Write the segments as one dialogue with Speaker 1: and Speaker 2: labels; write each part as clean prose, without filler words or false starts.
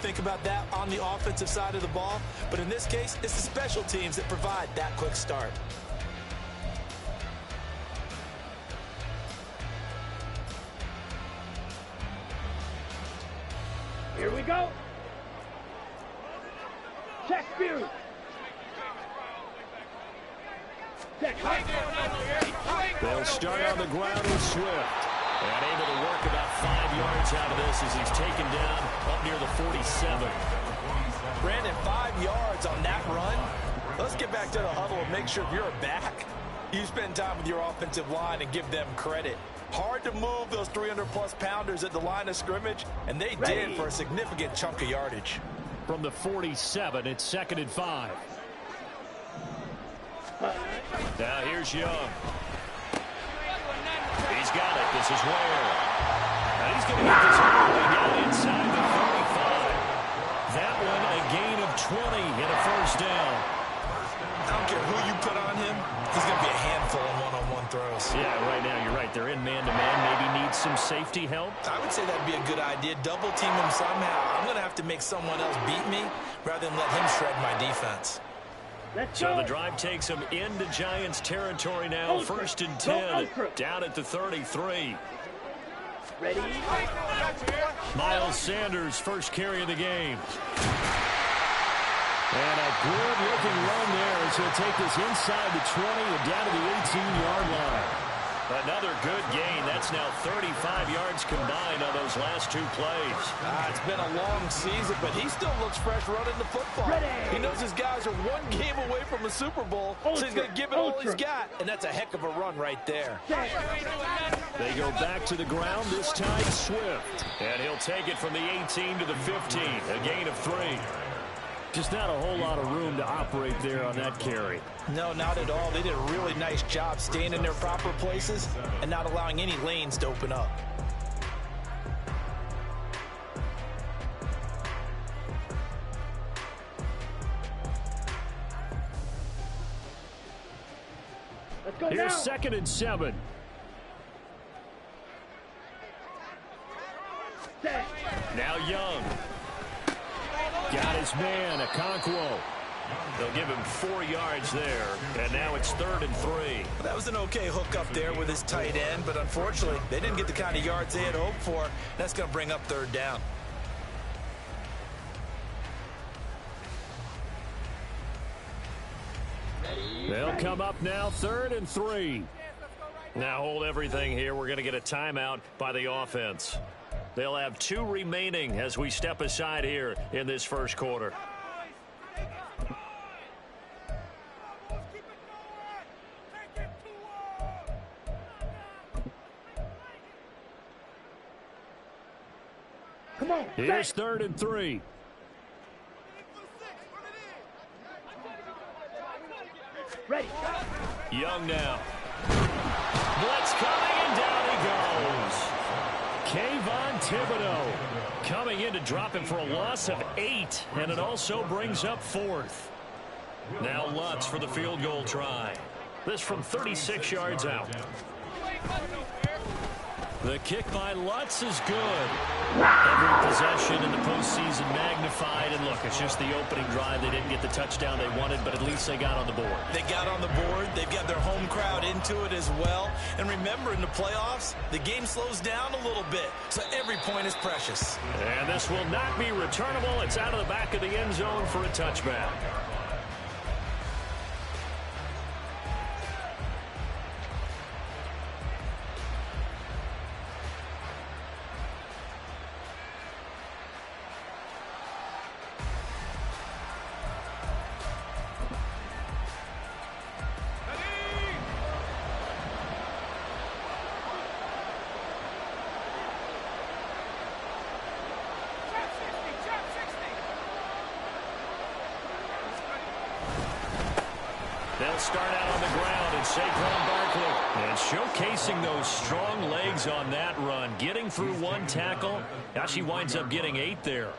Speaker 1: think about that on the offensive side of the ball. But in this case, it's the special teams that provide that quick start.
Speaker 2: Here we go. Check view.
Speaker 3: They'll start on the ground with Swift. And able to work about 5 yards out of this as he's taken down up near the 47.
Speaker 1: Brandon, 5 yards on that run. Let's get back to the huddle and make sure if you're a back, you spend time with your offensive line and give them credit. Hard to move those 300-plus pounders at the line of scrimmage, and they did for a significant chunk of yardage.
Speaker 3: From the 47, it's 2nd and 5. Now here's Young. He's got it. This is Ware. And he's going to get this all the way down inside the 35. That one a gain of 20 and a first down.
Speaker 1: I don't care who you put on him. He's going to be a handful in one-on-one throws.
Speaker 3: Yeah, right now you're right. They're in man-to-man. Maybe need some safety help.
Speaker 1: I would say that'd be a good idea. Double team him somehow. I'm going to have to make someone else beat me rather than let him shred my defense.
Speaker 3: So the drive takes him into Giants territory now. 1st and 10, down at the 33.
Speaker 2: Ready?
Speaker 3: Miles Sanders, first carry of the game. And a good-looking run there as he'll take this inside the 20 and down to the 18-yard line. Another good gain. That's now 35 yards combined on those last 2 plays.
Speaker 1: It's been a long season, but he still looks fresh running the football.
Speaker 2: Ready.
Speaker 1: He knows his guys are 1 game away from a Super Bowl, so he's going to give it all he's got, and that's a heck of a run right there.
Speaker 3: They go back to the ground, this time Swift. And he'll take it from the 18 to the 15, a gain of 3. Just not a whole lot of room to operate there on that carry.
Speaker 1: No, not at all. They did a really nice job staying in their proper places and not allowing any lanes to open up.
Speaker 2: Let's go
Speaker 3: Here's
Speaker 2: now.
Speaker 3: 2nd and 7. Now Young. Got his man, Okonkwo. They'll give him 4 yards there, and now it's 3rd and 3.
Speaker 1: That was an okay hook up there with his tight end, but unfortunately, they didn't get the kind of yards they had hoped for. That's going to bring up 3rd down.
Speaker 3: They'll come up now, 3rd and 3. Now hold everything here. We're going to get a timeout by the offense. They'll have 2 remaining as we step aside here in this first quarter.
Speaker 2: Come on.
Speaker 3: Here's 3rd and 3.
Speaker 2: Ready.
Speaker 3: Young now. Blitz coming, and down he goes. Kayvon Thibodeau coming in to drop him for a loss of 8, and it also brings up 4th. Now Lutz for the field goal try. This from 36 yards out. The kick by Lutz is good. Every possession in the postseason magnified. And look, it's just the opening drive. They didn't get the touchdown they wanted, but at least they got on the board.
Speaker 1: They got on the board. They've got their home crowd into it as well. And remember, in the playoffs, the game slows down a little bit. So every point is precious.
Speaker 3: And this will not be returnable. It's out of the back of the end zone for a touchback. They'll start out on the ground, and Saquon Barkley. And showcasing those strong legs on that run. Getting through 1 tackle. Actually winds up getting 8 there.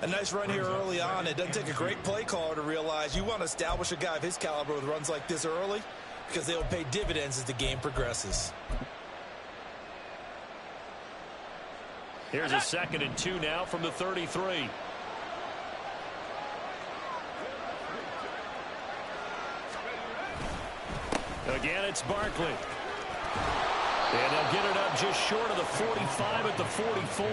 Speaker 1: A nice run here early on. It doesn't take a great play caller to realize you want to establish a guy of his caliber with runs like this early because they will pay dividends as the game progresses.
Speaker 3: Here's a 2nd and 2 now from the 33. Again, it's Barkley. And they'll get it up just short of the 45 at the 44.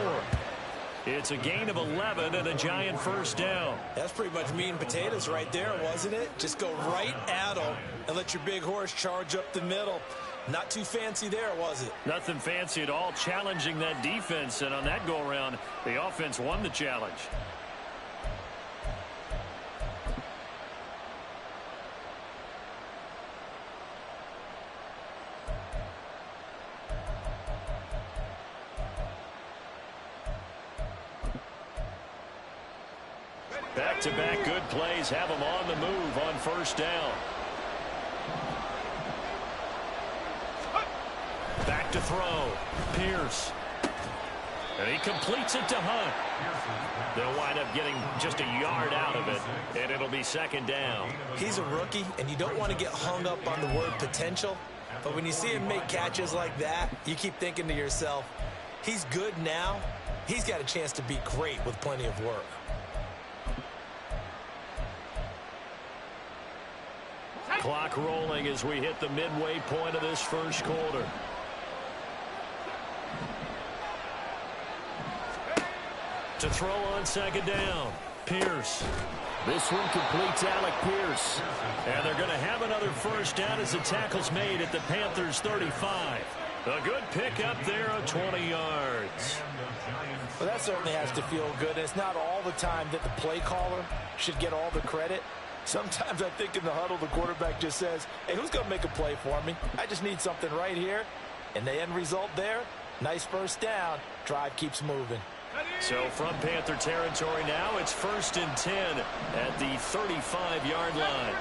Speaker 3: It's a gain of 11 and a giant first down.
Speaker 1: That's pretty much meat and potatoes right there, wasn't it? Just go right at them and let your big horse charge up the middle. Not too fancy there, was it?
Speaker 3: Nothing fancy at all, challenging that defense. And on that go-around, the offense won the challenge. Back-to-back good plays have them on the move on first down. Back to throw. Pierce. And he completes it to Hunt. They'll wind up getting just a yard out of it, and it'll be 2nd down.
Speaker 1: He's a rookie, and you don't want to get hung up on the word potential. But when you see him make catches like that, you keep thinking to yourself, he's good now. He's got a chance to be great with plenty of work.
Speaker 3: Clock rolling as we hit the midway point of this first quarter. To throw on 2nd down. Pierce. This one completes Alec Pierce. And they're going to have another first down as the tackle's made at the Panthers' 35. A good pickup there of 20 yards.
Speaker 1: Well, that certainly has to feel good. It's not all the time that the play caller should get all the credit. Sometimes I think in the huddle, the quarterback just says, hey, who's going to make a play for me? I just need something right here. And the end result there, nice first down. Drive keeps moving.
Speaker 3: So from Panther territory now, it's 1st and 10 at the 35-yard line.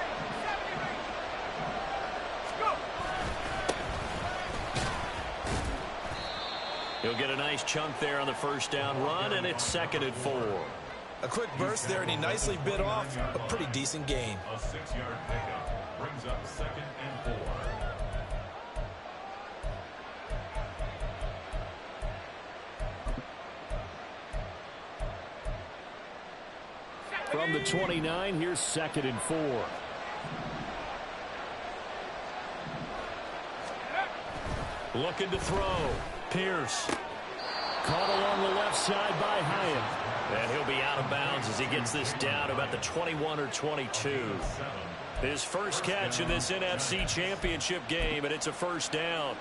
Speaker 3: He'll get a nice chunk there on the first down run, and it's 2nd and 4.
Speaker 1: A quick burst there, and he nicely bit off a pretty decent gain.
Speaker 4: A 6-yard pickup brings up 2nd and
Speaker 3: 4. From the 29, here's 2nd and 4. Looking to throw. Pierce. Caught along the left side by Hyatt. And he'll be out of bounds as he gets this down about the 21 or 22. His first catch in this NFC Championship game, and it's a first down.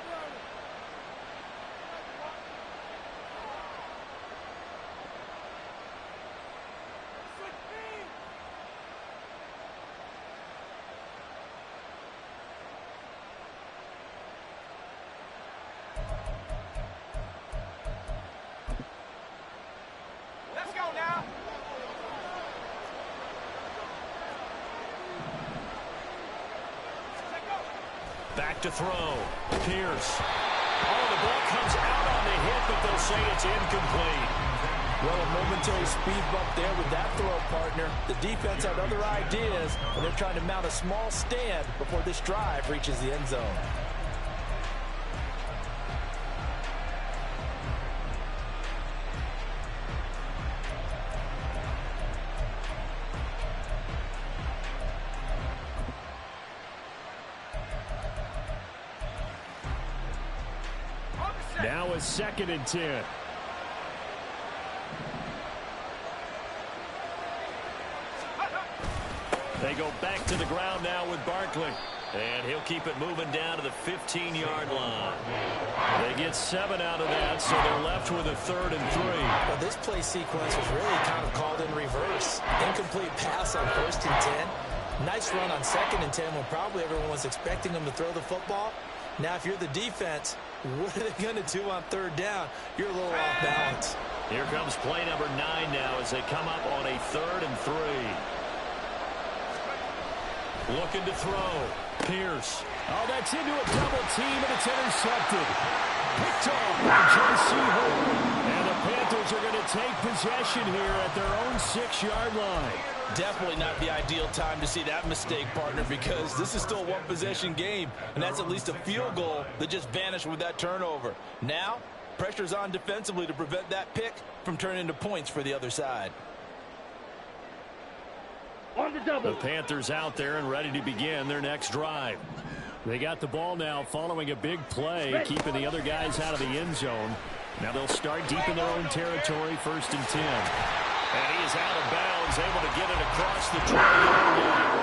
Speaker 3: Back to throw. Pierce. Oh, the ball comes out on the hit, but they'll say it's incomplete.
Speaker 1: Well, a momentary speed bump there with that throw, partner. The defense had other ideas, and they're trying to mount a small stand before this drive reaches the end zone.
Speaker 3: Now a 2nd and 10. They go back to the ground now with Barkley. And he'll keep it moving down to the 15-yard line. They get 7 out of that, so they're left with a 3rd and 3.
Speaker 1: Well, this play sequence was really kind of called in reverse. Incomplete pass on 1st and 10. Nice run on 2nd and 10 when probably everyone was expecting them to throw the football. Now, if you're the defense, what are they going to do on 3rd down? You're a little off balance.
Speaker 3: Here comes play number 9 now as they come up on a 3rd and 3. Looking to throw. Pierce. Oh, that's into a double team, and it's intercepted. Picked off by J.C. Horn. And the Panthers are going to take possession here at their own 6-yard line.
Speaker 1: Definitely not the ideal time to see that mistake, partner, because this is still a one-possession game, and that's at least a field goal that just vanished with that turnover. Now, pressure's on defensively to prevent that pick from turning into points for the other side.
Speaker 2: On the double.
Speaker 3: The Panthers out there and ready to begin their next drive. They got the ball now following a big play, keeping the other guys out of the end zone. Now they'll start deep in their own territory, 1st and 10. And he is out of bounds, able to get it across the 20-yard line.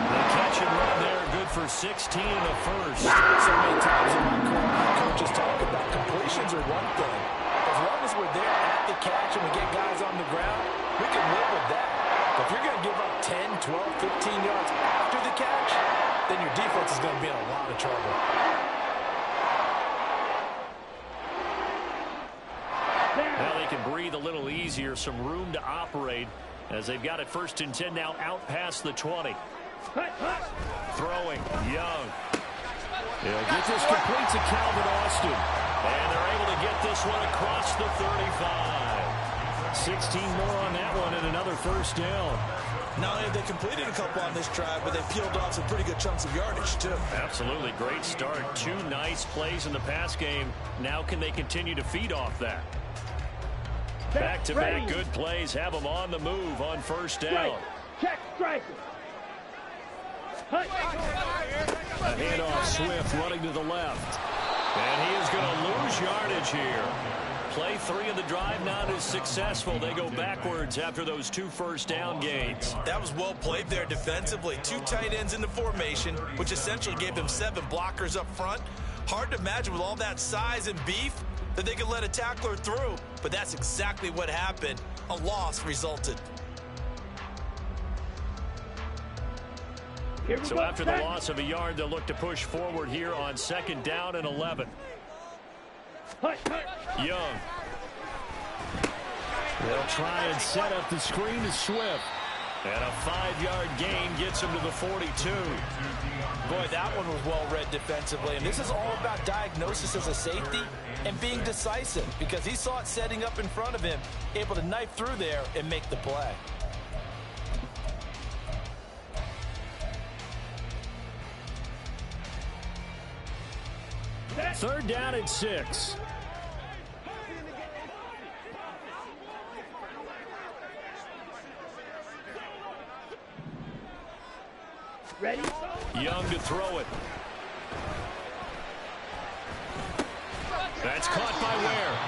Speaker 3: The catch and run there, good for 16 and a first.
Speaker 1: So many times in my career, coaches talk about completions are one thing. As long as we're there at the catch and we get guys on the ground, we can live with that. But if you're going to give up 10, 12, 15 yards after the catch, then your defense is going to be in a lot of trouble.
Speaker 3: Now they can breathe a little easier, some room to operate as they've got it 1st and 10 now out past the 20. Throwing, Young. They'll get this complete to Calvin Austin. And they're able to get this one across the 35. 16 more on that one and another 1st down.
Speaker 1: Not only have they completed a couple on this drive, but they peeled off some pretty good chunks of yardage, too.
Speaker 3: Absolutely. Great start. 2 nice plays in the pass game. Now can they continue to feed off that? Back-to-back good plays have them on the move on 1st down.
Speaker 2: Check striker.
Speaker 3: A handoff, Swift running to the left. And he is going to lose yardage here. Play 3 of the drive not as successful. They go backwards after those 2 first down gains.
Speaker 1: That was well played there defensively. 2 tight ends in the formation, which essentially gave them 7 blockers up front. Hard to imagine with all that size and beef that they could let a tackler through, but that's exactly what happened. A loss resulted.
Speaker 3: So after the loss of a yard, they'll look to push forward here on 2nd down and 11. Young. They'll try and set up the screen to Swift. And a 5-yard gain gets him to the 42.
Speaker 1: Boy, that one was well read defensively. And this is all about diagnosis as a safety and being decisive, because he saw it setting up in front of him, able to knife through there and make the play.
Speaker 3: Third down and 6.
Speaker 2: Ready?
Speaker 3: Young to throw it. That's caught by Ware.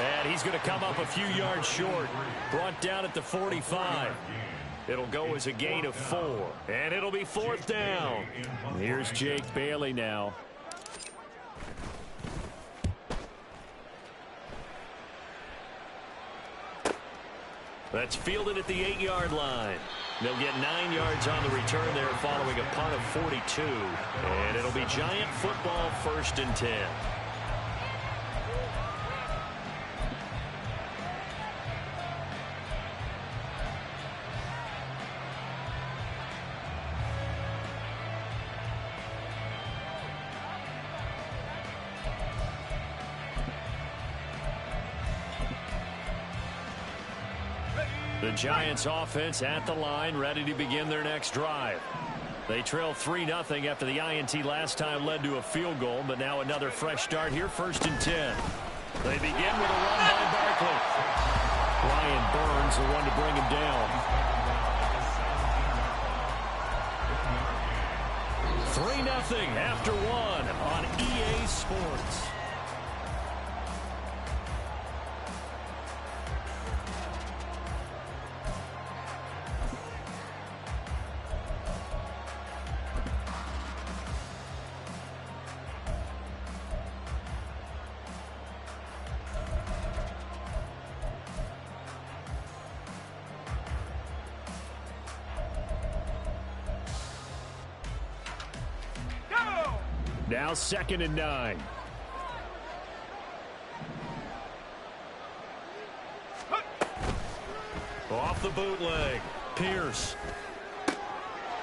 Speaker 3: And he's going to come up a few yards short. Brought down at the 45. It'll go as a gain of 4. And it'll be 4th down. Here's Jake Bailey now. That's fielded at the 8-yard line. They'll get 9 yards on the return there following a punt of 42. And it'll be Giant football 1st and 10. The Giants offense at the line, ready to begin their next drive. They trail 3-0 after the INT last time led to a field goal, but now another fresh start here, 1st and 10. They begin with a run by Barkley. Brian Burns, the one to bring him down. 3-0 after 1 on EA Sports. Now 2nd and 9. Off the bootleg. Pierce.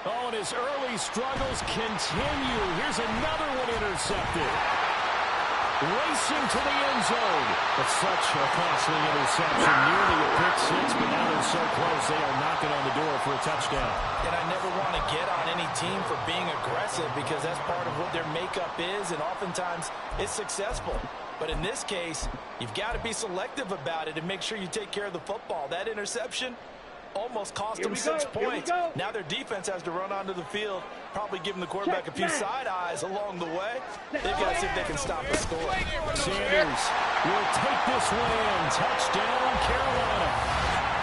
Speaker 3: Oh, and his early struggles continue. Here's another one intercepted. Racing to the end zone. It's such a costly interception. Nearly a pick 6, but now they're so close they are knocking on the door for a touchdown.
Speaker 1: And I never want to get on any team for being aggressive, because that's part of what their makeup is, and oftentimes it's successful. But in this case, you've got to be selective about it and make sure you take care of the football. That interception almost cost them 6 points. Now their defense has to run onto the field, probably giving the quarterback a few side eyes along the way. They've got to see if they can stop the score.
Speaker 3: Sanders will take this one. Touchdown, Carolina.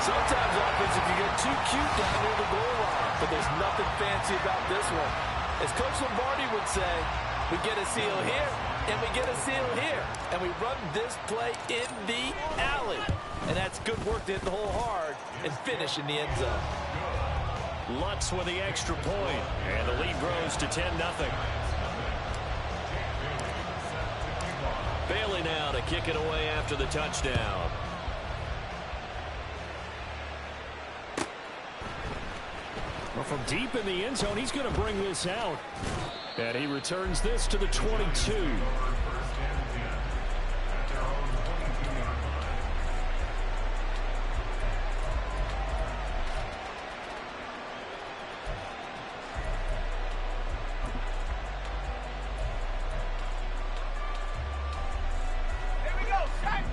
Speaker 1: Sometimes offense, if you get too cute down near the goal line, but there's nothing fancy about this one. As Coach Lombardi would say, we get a seal here, and we get a seal here. And we run this play in the alley. And that's good work to hit the hole hard and finish in the end zone.
Speaker 3: Lutz with the extra point, and the lead grows to 10-0. Bailey now to kick it away after the touchdown. Well, from deep in the end zone, he's going to bring this out. And he returns this to the 22.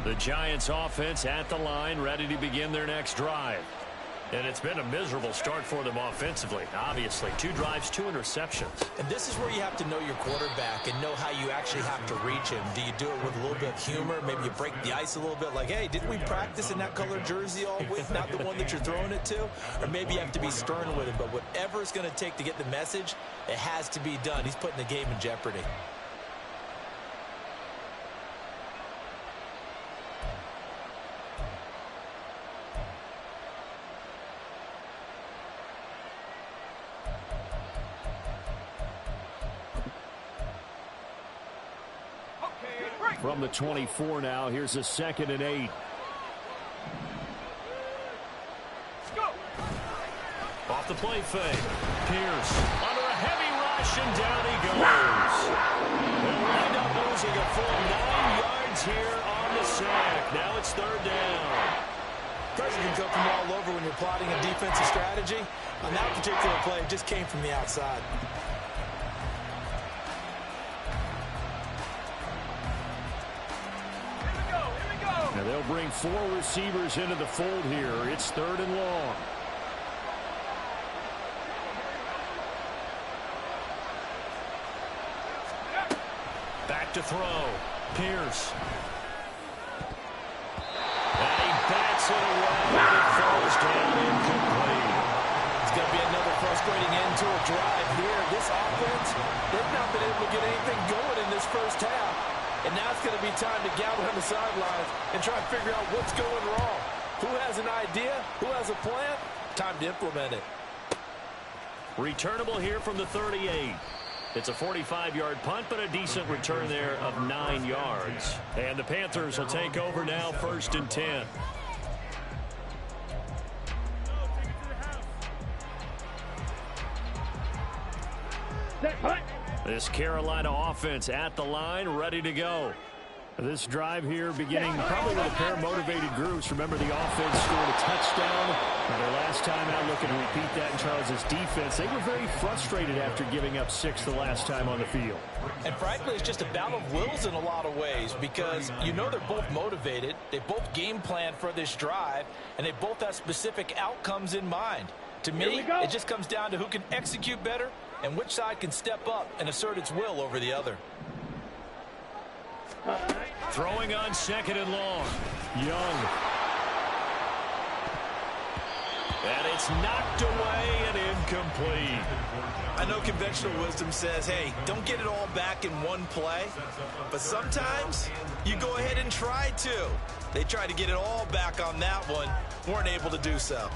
Speaker 3: The Giants offense at the line, ready to begin their next drive. And it's been a miserable start for them offensively, obviously. 2 drives, 2 interceptions.
Speaker 1: And this is where you have to know your quarterback and know how you actually have to reach him. Do you do it with a little bit of humor? Maybe you break the ice a little bit like, hey, didn't we practice in that color jersey all week, not the one that you're throwing it to? Or maybe you have to be stern with him. But whatever it's going to take to get the message, it has to be done. He's putting the game in jeopardy.
Speaker 3: From the 24 now, here's a 2nd and 8. Off the play fake. Pierce under a heavy rush, and down he goes. They'll wind up losing a full 9 yards here on the sack. Now it's 3rd down.
Speaker 1: Pressure can come from all over when you're plotting a defensive strategy. On that particular play, it just came from the outside.
Speaker 3: Now they'll bring 4 receivers into the fold here. It's 3rd and long. Back to throw. Pierce. And he bats it away. It falls down incomplete.
Speaker 1: It's going to be another frustrating end to a drive here. This offense, they've not been able to get anything going in this first half. And now it's going to be time to gather on the sidelines and try and figure out what's going wrong. Who has an idea? Who has a plan? Time to implement it.
Speaker 3: Returnable here from the 38. It's a 45-yard punt, but a decent return there of 9 yards. And the Panthers will take over now, 1st and 10. This Carolina offense at the line, ready to go. This drive here beginning probably with a pair of motivated groups. Remember, the offense scored a touchdown. Their last time out, looking to repeat that in Charles's defense. They were very frustrated after giving up 6 the last time on the field.
Speaker 1: And frankly, it's just a battle of wills in a lot of ways because you know they're both motivated. They both game plan for this drive, and they both have specific outcomes in mind. To me, it just comes down to who can execute better and which side can step up and assert its will over the other.
Speaker 3: Throwing on 2nd and long. Young. And it's knocked away and incomplete.
Speaker 1: I know conventional wisdom says, hey, don't get it all back in one play. But sometimes you go ahead and try to. They tried to get it all back on that one. Weren't able to do so.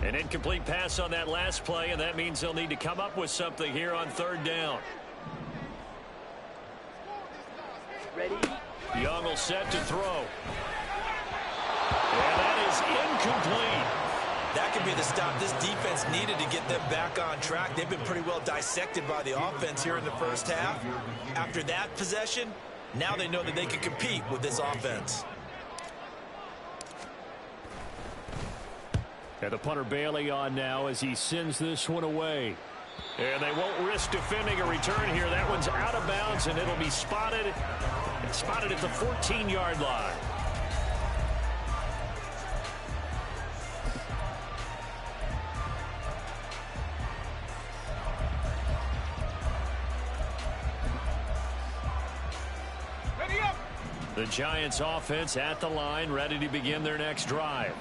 Speaker 3: An incomplete pass on that last play, and that means they'll need to come up with something here on 3rd down.
Speaker 2: Ready?
Speaker 3: Young will set to throw. And that is incomplete.
Speaker 1: That could be the stop this defense needed to get them back on track. They've been pretty well dissected by the offense here in the first half. After that possession, now they know that they can compete with this offense.
Speaker 3: And the punter Bailey on now as he sends this one away. And they won't risk defending a return here. That one's out of bounds, and it'll be spotted at the 14-yard line. The Giants offense at the line, ready to begin their next drive.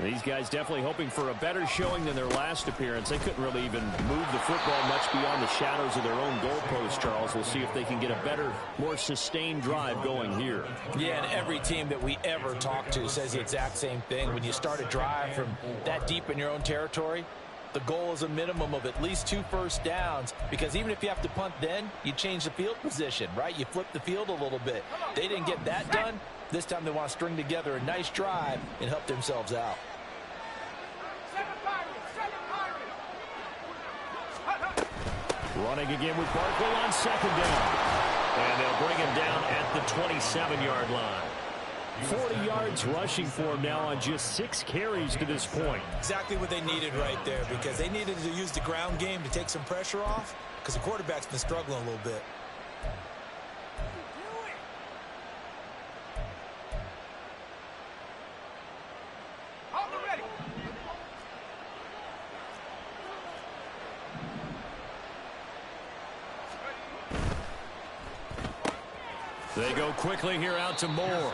Speaker 3: These guys definitely hoping for a better showing than their last appearance. They couldn't really even move the football much beyond the shadows of their own goalpost, Charles. We'll see if they can get a better, more sustained drive going here.
Speaker 1: Yeah, and every team that we ever talk to says the exact same thing. When you start a drive from that deep in your own territory, the goal is a minimum of at least 2 first downs, because even if you have to punt then, you change the field position, right? You flip the field a little bit. They didn't get that done. This time they want to string together a nice drive and help themselves out.
Speaker 3: Running again with Barkley on second down. And they'll bring him down at the 27-yard line. 40 yards rushing for him now on just 6 carries to this point.
Speaker 1: Exactly what they needed right there, because they needed to use the ground game to take some pressure off, because the quarterback's been struggling a little bit.
Speaker 3: They go quickly here out to Moore.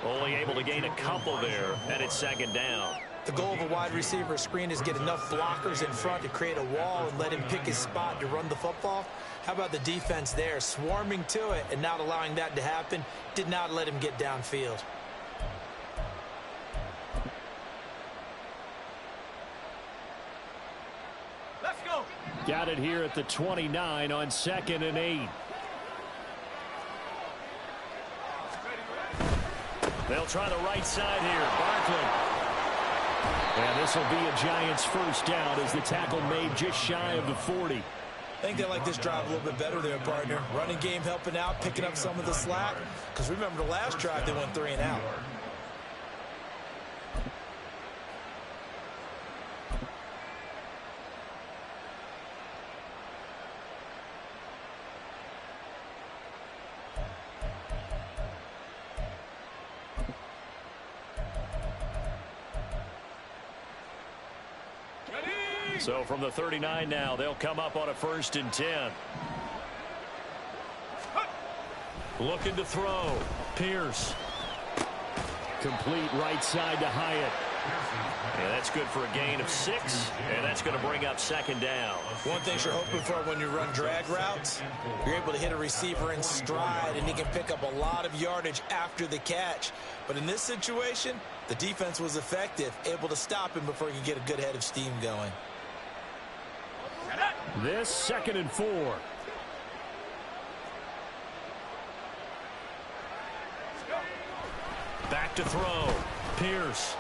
Speaker 3: Only able to gain a couple there, and it's second down.
Speaker 1: The goal of a wide receiver screen is get enough blockers in front to create a wall and let him pick his spot to run the football. How about the defense there, swarming to it and not allowing that to happen? Did not let him get downfield.
Speaker 2: Let's go.
Speaker 3: Got it here at the 29 on 2nd and 8. They'll try the right side here. Barkley. And this will be a Giants first down as the tackle made just shy of the 40.
Speaker 1: I think they like this drive a little bit better there, partner. Running game helping out, picking up some of the slack. Because remember the last drive, they went 3 and out.
Speaker 3: So from the 39 now, they'll come up on a 1st and 10. Looking to throw. Pierce. Complete right side to Hyatt. Yeah, that's good for a gain of 6, and that's going to bring up 2nd down.
Speaker 1: One thing you're hoping for when you run drag routes, you're able to hit a receiver in stride, and he can pick up a lot of yardage after the catch. But in this situation, the defense was effective, able to stop him before he could get a good head of steam going.
Speaker 3: This 2nd and 4. Back to throw. Pierce.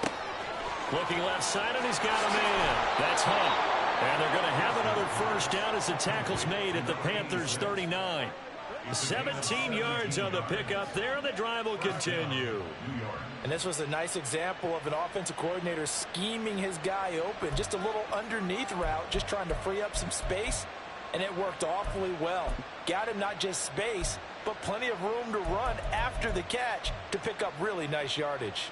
Speaker 3: Looking left side, and he's got a man. That's Hunt. And they're going to have another first down as the tackle's made at the Panthers' 39. 17 yards on the pickup there, and the drive will continue.
Speaker 1: And this was a nice example of an offensive coordinator scheming his guy open. Just a little underneath route, just trying to free up some space, and it worked awfully well. Got him not just space, but plenty of room to run after the catch to pick up really nice yardage.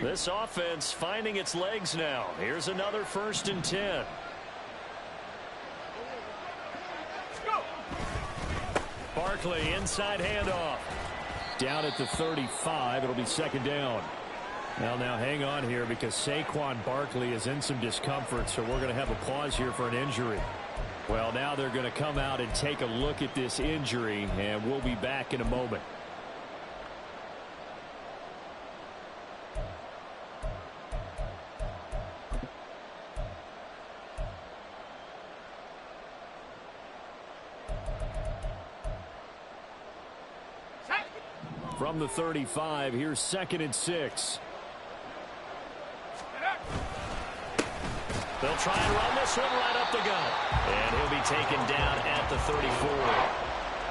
Speaker 3: This offense finding its legs now. Here's another 1st and 10. Barkley, inside handoff. Down at the 35. It'll be 2nd down. Now hang on here because Saquon Barkley is in some discomfort, so we're going to have a pause here for an injury. Well, now they're going to come out and take a look at this injury, and we'll be back in a moment. From the 35, here's 2nd and 6. They'll try and run this one right up the gut. And he'll be taken down at the 34.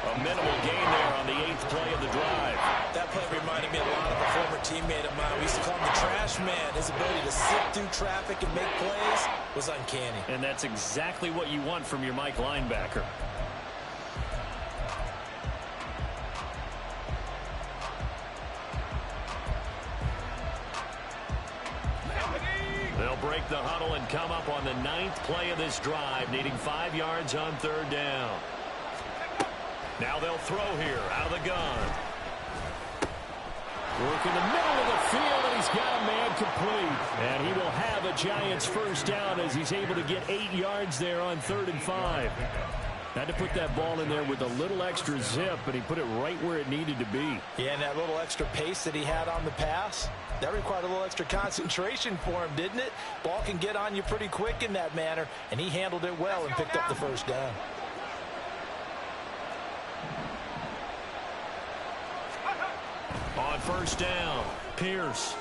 Speaker 3: A minimal gain there on the 8th play of the drive.
Speaker 1: That play reminded me a lot of a former teammate of mine. We used to call him the trash man. His ability to sift through traffic and make plays was uncanny.
Speaker 3: And that's exactly what you want from your Mike linebacker. They'll break the huddle and come up on the 9th play of this drive, needing 5 yards on 3rd down. Now they'll throw here out of the gun. Work in the middle of the field, and he's got a man complete. And he will have a Giants first down as he's able to get 8 yards there on 3rd and 5. Had to put that ball in there with a little extra zip, but he put it right where it needed to be.
Speaker 1: Yeah, and that little extra pace that he had on the pass, that required a little extra concentration for him, didn't it? Ball can get on you pretty quick in that manner, and he handled it well and picked up the first down.
Speaker 3: On 1st down, Pierce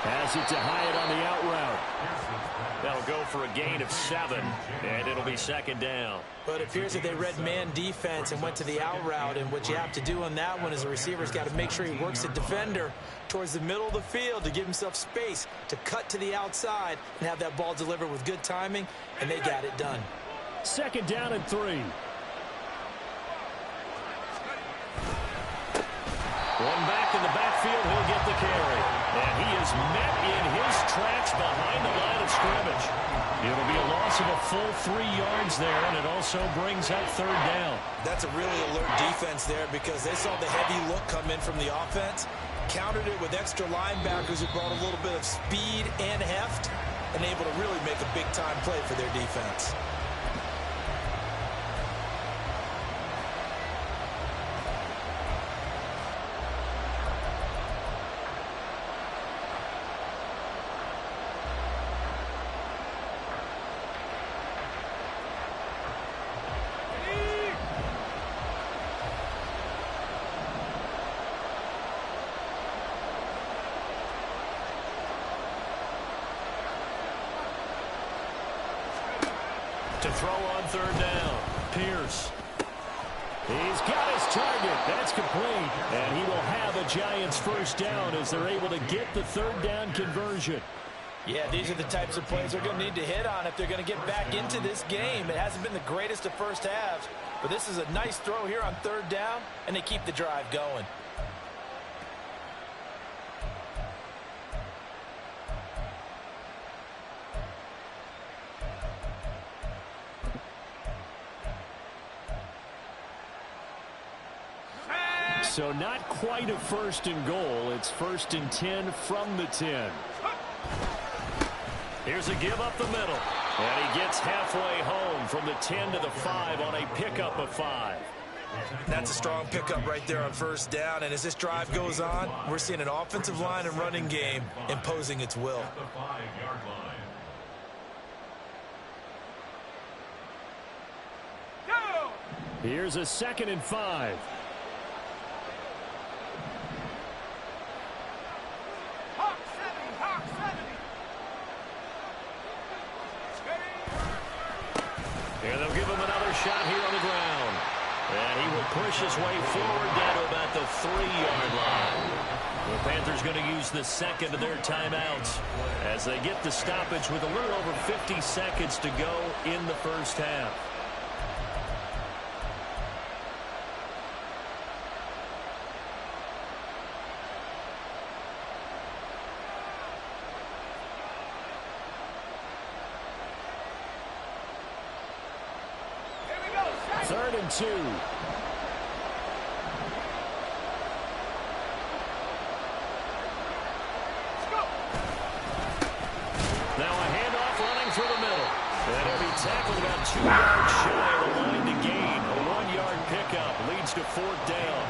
Speaker 3: has it to Hyatt on the out route. That'll go for a gain of 7, and it'll be 2nd down.
Speaker 1: But it appears that they read man defense and went to the out route, and what you have to do on that one is the receiver's got to make sure he works the defender towards the middle of the field to give himself space to cut to the outside and have that ball delivered with good timing, and they got it done.
Speaker 3: 2nd down and 3. One back in the backfield, he'll get the carry. And he is met in his tracks behind the line of scrimmage. It'll be a loss of a full 3 yards there, and it also brings up 3rd down.
Speaker 1: That's a really alert defense there because they saw the heavy look come in from the offense, countered it with extra linebackers who brought a little bit of speed and heft, and able to really make a big-time play for their defense.
Speaker 3: To throw on 3rd down, Pierce. He's got his target. That's complete. And he will have a Giants first down as they're able to get the 3rd down conversion.
Speaker 1: Yeah, these are the types of plays they're going to need to hit on if they're going to get back into this game. It hasn't been the greatest of first halves, but this is a nice throw here on 3rd down, and they keep the drive going.
Speaker 3: So not quite a 1st and goal. It's 1st and 10 from the 10. Here's a give up the middle. And he gets halfway home from the 10 to the 5 on a pickup of 5.
Speaker 1: That's a strong pickup right there on 1st down. And as this drive goes on, we're seeing an offensive line and running game imposing its will.
Speaker 4: At the 5-yard line.
Speaker 3: Here's a 2nd and 5. And they'll give him another shot here on the ground. And he will push his way forward down to about the 3-yard line. The Panthers going to use the 2nd of their timeouts as they get the stoppage with a little over 50 seconds to go in the first half. Third and 2. Now a handoff running through the middle. And he'll be tackled about 2 yards shy of the line to gain. A 1-yard pickup leads to 4th down.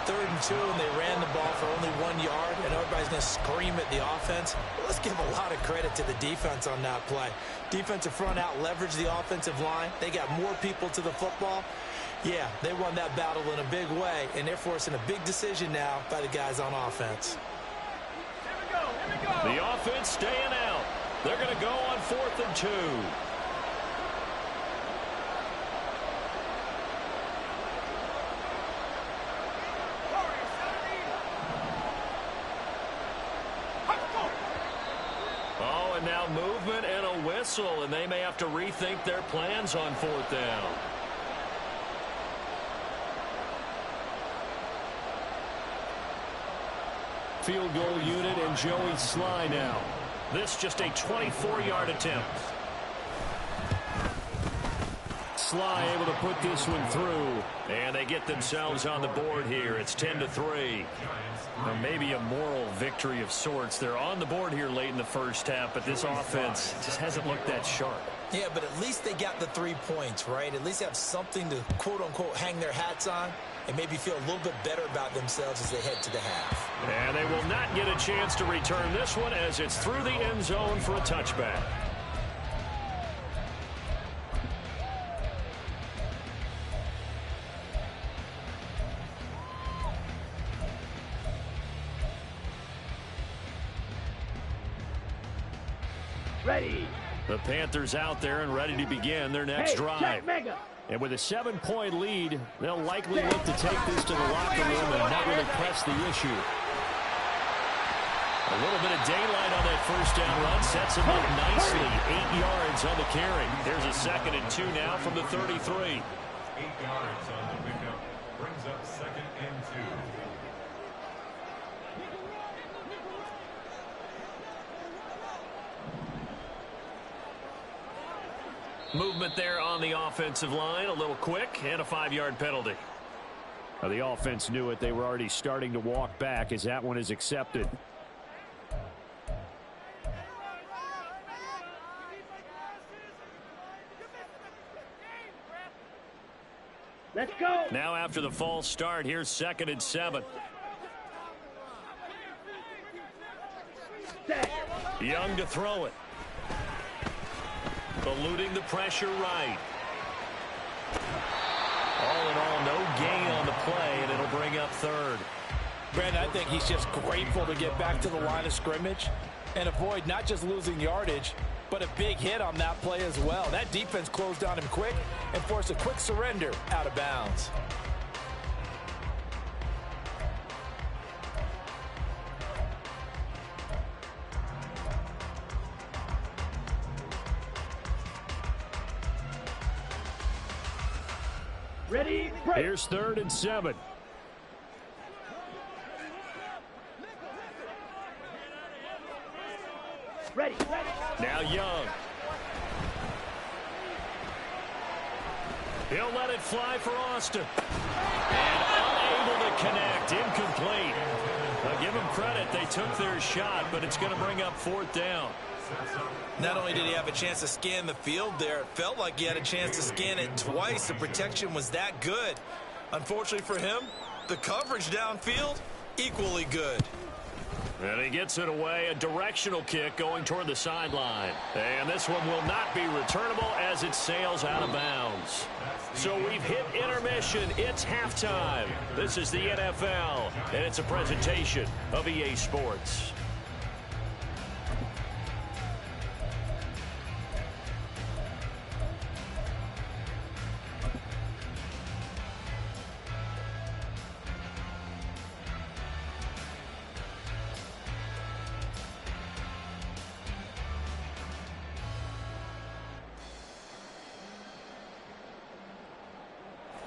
Speaker 1: 3rd and 2, and they ran the ball for only 1 yard, and everybody's going to scream at the offense. Well, let's give a lot of credit to the defense on that play. Defensive front out leveraged the offensive line. They got more people to the football. Yeah, they won that battle in a big way, and they're forcing a big decision now by the guys on offense.
Speaker 2: Here we go.
Speaker 3: The offense staying out. They're going to go on 4th and 2.
Speaker 2: 2.
Speaker 3: Oh, and now movement and a whistle, and they may have to rethink their plans on 4th down. Field goal unit and Joey Sly now. This just a 24-yard attempt. Sly able to put this one through. And they get themselves on the board here. It's 10-3. Or maybe a moral victory of sorts. They're on the board here late in the first half, but this offense just hasn't looked that sharp.
Speaker 1: Yeah, but at least they got the 3 points, right? At least have something to, quote-unquote, hang their hats on and maybe feel a little bit better about themselves as they head to the half.
Speaker 3: And they will not get a chance to return this one as it's through the end zone for a touchback.
Speaker 2: Ready.
Speaker 3: The Panthers out there and ready to begin their next drive. And with a 7-point lead, they'll likely look to take this to the locker room and not really press the issue. A little bit of daylight on that first down run sets him up nicely. 8 yards on the carry. There's a 2nd and 2 now from the 33.
Speaker 4: 8 yards on the pickup. Brings up 2nd and 2.
Speaker 3: Movement there on the offensive line, a little quick, and a 5-yard penalty. Now the offense knew it. They were already starting to walk back as that one is accepted.
Speaker 2: Let's go.
Speaker 3: Now after the false start, here's 2nd and 7. Young to throw it. Eluding the pressure right. All in all, no gain on the play, and it'll bring up 3rd.
Speaker 1: Brandon, I think he's just grateful to get back to the line of scrimmage and avoid not just losing yardage, but a big hit on that play as well. That defense closed on him quick and forced a quick surrender out of bounds.
Speaker 2: Ready, break.
Speaker 3: Here's 3rd and 7.
Speaker 2: Ready.
Speaker 3: Now Young. He'll let it fly for Austin. And unable to connect. Incomplete. Now give them credit. They took their shot, but it's going to bring up 4th down.
Speaker 1: Not only did he have a chance to scan the field there, it felt like he had a chance to scan it twice. The protection was that good. Unfortunately for him, the coverage downfield, equally good.
Speaker 3: And he gets it away, a directional kick going toward the sideline. And this one will not be returnable as it sails out of bounds. So we've hit intermission. It's halftime. This is the NFL, and it's a presentation of EA Sports.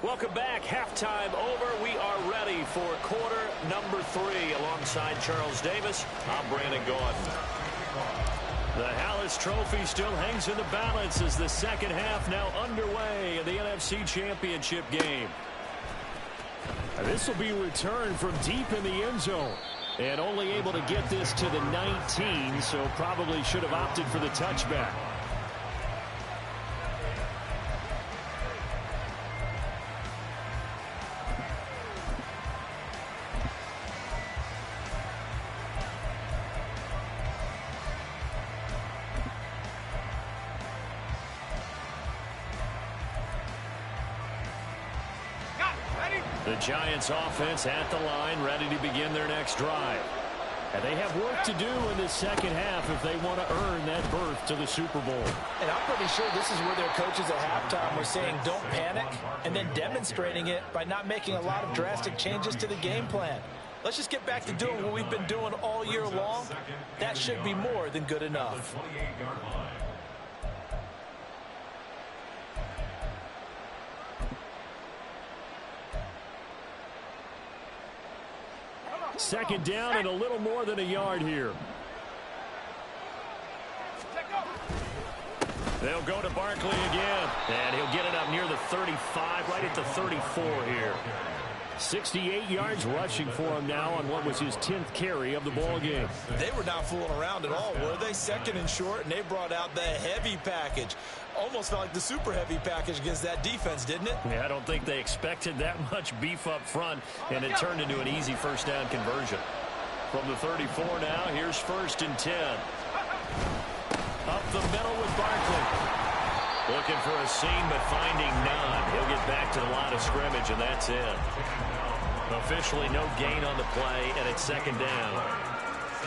Speaker 3: Welcome back. Halftime over. We are ready for quarter number 3. Alongside Charles Davis, I'm Brandon Gordon. The Hallis Trophy still hangs in the balance as the second half now underway in the NFC Championship game. This will be returned from deep in the end zone. And only able to get this to the 19, so probably should have opted for the touchback. The Giants offense at the line, ready to begin their next drive. And they have work to do in the second half if they want to earn that berth to the Super Bowl.
Speaker 1: And I'm pretty sure this is where their coaches at halftime were saying don't panic, and then demonstrating it by not making a lot of drastic changes to the game plan. Let's just get back to doing what we've been doing all year long. That should be more than good enough.
Speaker 4: 28-yard line.
Speaker 3: Second down and a little more than a yard here. They'll go to Barkley again, and he'll get it up near the 35, right at the 34 here. 68 yards rushing for him now on what was his 10th carry of the ball game.
Speaker 1: They were not fooling around at all, were they? Second and short, and they brought out the heavy package. Almost felt like the super heavy package against that defense, didn't it?
Speaker 3: Yeah, I don't think they expected that much beef up front, and it turned into an easy first down conversion. From the 34 now, here's 1st and 10. Up the middle with Barkley. Looking for a seam, but finding none. He'll get back to the line of scrimmage, and that's it. Officially no gain on the play, and it's 2nd down.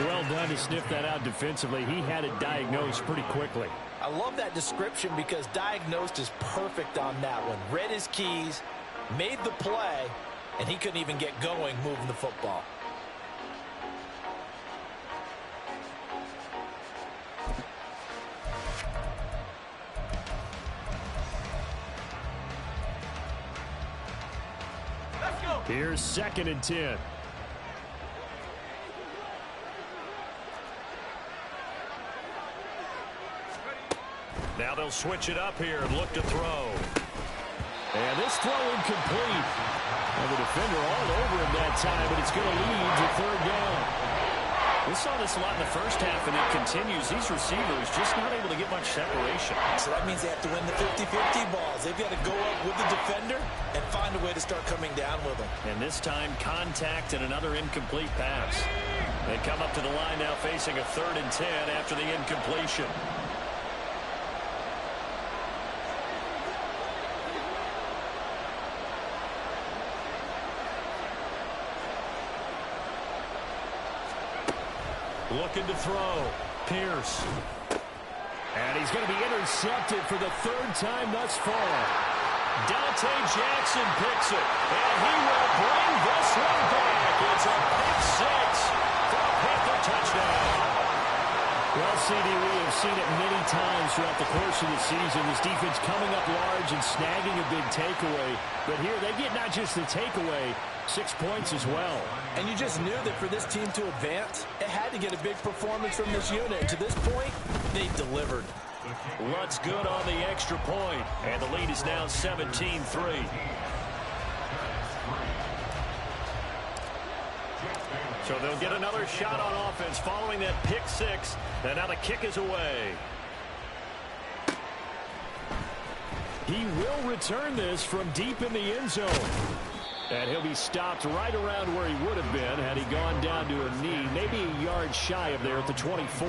Speaker 3: Well done to sniff that out defensively. He had it diagnosed pretty quickly.
Speaker 1: I love that description because diagnosed is perfect on that one. Read his keys, made the play, and he couldn't even get going moving the football.
Speaker 3: Here's 2nd and 10. Now they'll switch it up here and look to throw. And this throw incomplete. And the defender all over him that time, but it's going to lead to 3rd down. We saw this a lot in the first half, and it continues. These receivers just not able to get much separation.
Speaker 1: So that means they have to win the 50-50 balls. They've got to go up with the defender and find a way to start coming down with them.
Speaker 3: And this time, contact and another incomplete pass. They come up to the line now facing a 3rd and 10 after the incompletion. Looking to throw. Pierce. And he's going to be intercepted for the 3rd time thus far. Dante Jackson picks it. And he will bring this one back. It's a pick 6 for a Panther touchdown. Well, CD, we have seen it many times throughout the course of the season. This defense coming up large and snagging a big takeaway. But here they get not just the takeaway, 6 points as well.
Speaker 1: And you just knew that for this team to advance, it had to get a big performance from this unit. To this point, they delivered.
Speaker 3: Lutt's good on the extra point, and the lead is now 17-3. So they'll get another shot on offense following that pick 6, and now the kick is away. He will return this from deep in the end zone. And he'll be stopped right around where he would have been had he gone down to a knee, maybe a yard shy of there at the 24.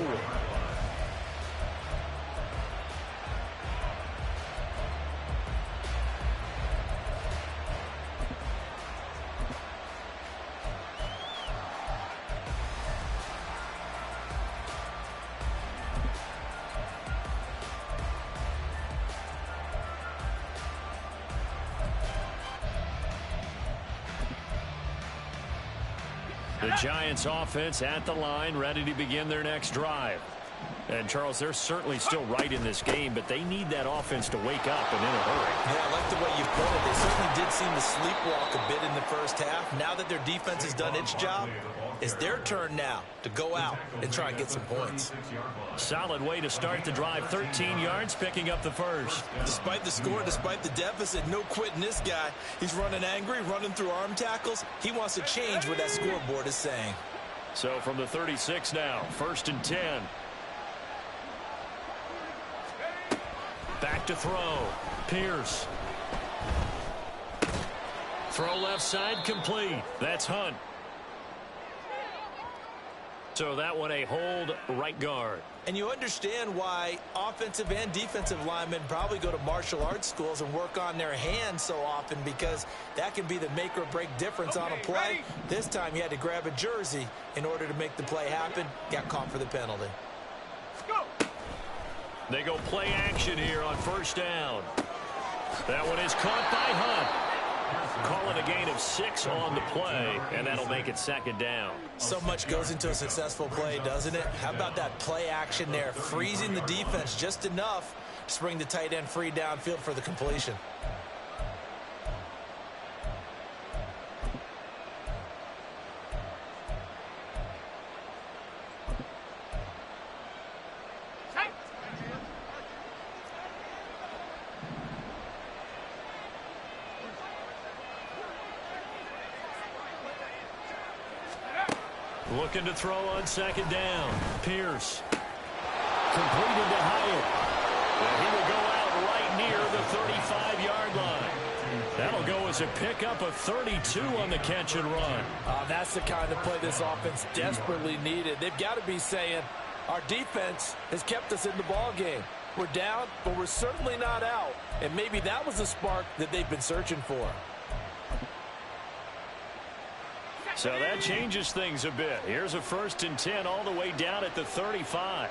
Speaker 3: The Giants offense at the line, ready to begin their next drive. And, Charles, they're certainly still right in this game, but they need that offense to wake up and in a hurry.
Speaker 1: Yeah, I like the way you put it. They certainly did seem to sleepwalk a bit in the first half. Now that their defense has done its job, it's their turn now to go out and try and get some points.
Speaker 3: Solid way to start the drive. 13 yards, picking up the first.
Speaker 1: Despite the score, despite the deficit, no quitting this guy. He's running angry, running through arm tackles. He wants to change what that scoreboard is saying.
Speaker 3: So from the 36 now, 1st and 10. Back to throw. Pierce. Throw left side complete. That's Hunt. So that one a hold right guard.
Speaker 1: And you understand why offensive and defensive linemen probably go to martial arts schools and work on their hands so often, because that can be the make or break difference on a play. This time he had to grab a jersey in order to make the play happen. Got caught for the penalty.
Speaker 3: They go play action here on 1st down. That one is caught by Hunt. Call it a gain of 6 on the play, and that'll make it second down.
Speaker 1: So much goes into a successful play, doesn't it? How about that play action there, freezing the defense just enough to bring the tight end free downfield for the completion.
Speaker 3: Looking to throw on second down. Pierce. Completed to Hyatt. And he will go out right near the 35-yard line. That'll go as a pickup of 32 on the catch and run.
Speaker 1: That's the kind of play this offense desperately needed. They've got to be saying, our defense has kept us in the ball game. We're down, but we're certainly not out. And maybe that was the spark that they've been searching for.
Speaker 3: So that changes things a bit. Here's a 1st and 10 all the way down at the 35.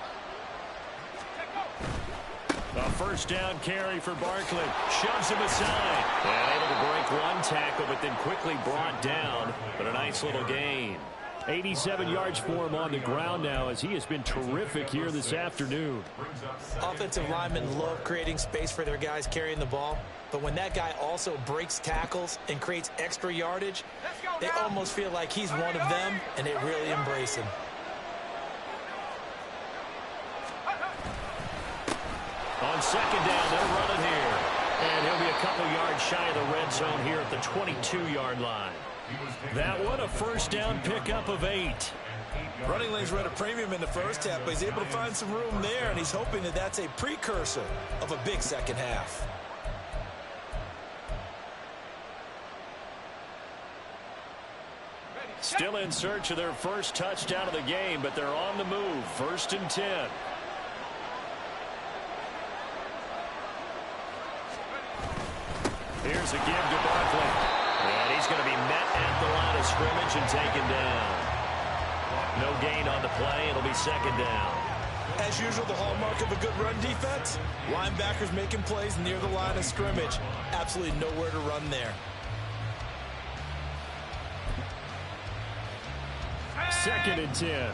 Speaker 3: A first down carry for Barkley. Shoves him aside. And able to break one tackle, but then quickly brought down. But a nice little gain. 87 yards for him on the ground now, as he has been terrific here this afternoon.
Speaker 1: Offensive linemen love creating space for their guys carrying the ball. But when that guy also breaks tackles and creates extra yardage, they almost feel like he's one of them, and they really embrace him.
Speaker 3: On second down, they're running here. And he'll be a couple yards shy of the red zone here at the 22-yard line. That one, a first down pickup of 8.
Speaker 1: Running lanes were at a premium in the first half, but he's able to find some room there, and he's hoping that that's a precursor of a big second half.
Speaker 3: Still in search of their first touchdown of the game, but they're on the move. 1st and 10. Here's a give to Barkley. And he's going to be met at the line of scrimmage and taken down. No gain on the play. It'll be second down.
Speaker 1: As usual, the hallmark of a good run defense, linebackers making plays near the line of scrimmage. Absolutely nowhere to run there.
Speaker 3: 2nd and 10.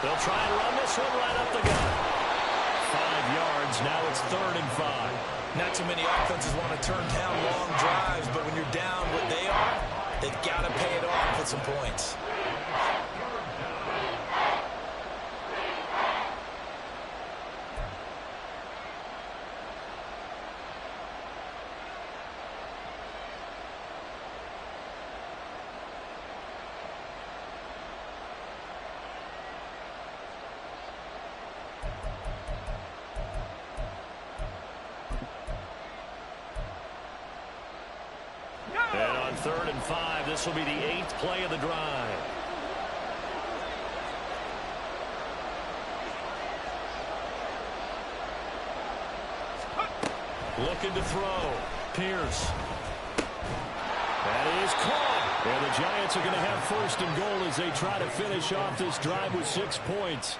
Speaker 3: They'll try and run this one right up the gut. 5 yards. Now it's 3rd and 5.
Speaker 1: Not too many offenses want to turn down long drives, but when you're down what they are, they've got to pay it off with some points.
Speaker 3: And on 3rd and 5, this will be the 8th play of the drive. Looking to throw. Pierce. That is caught. And the Giants are going to have 1st and goal as they try to finish off this drive with 6 points.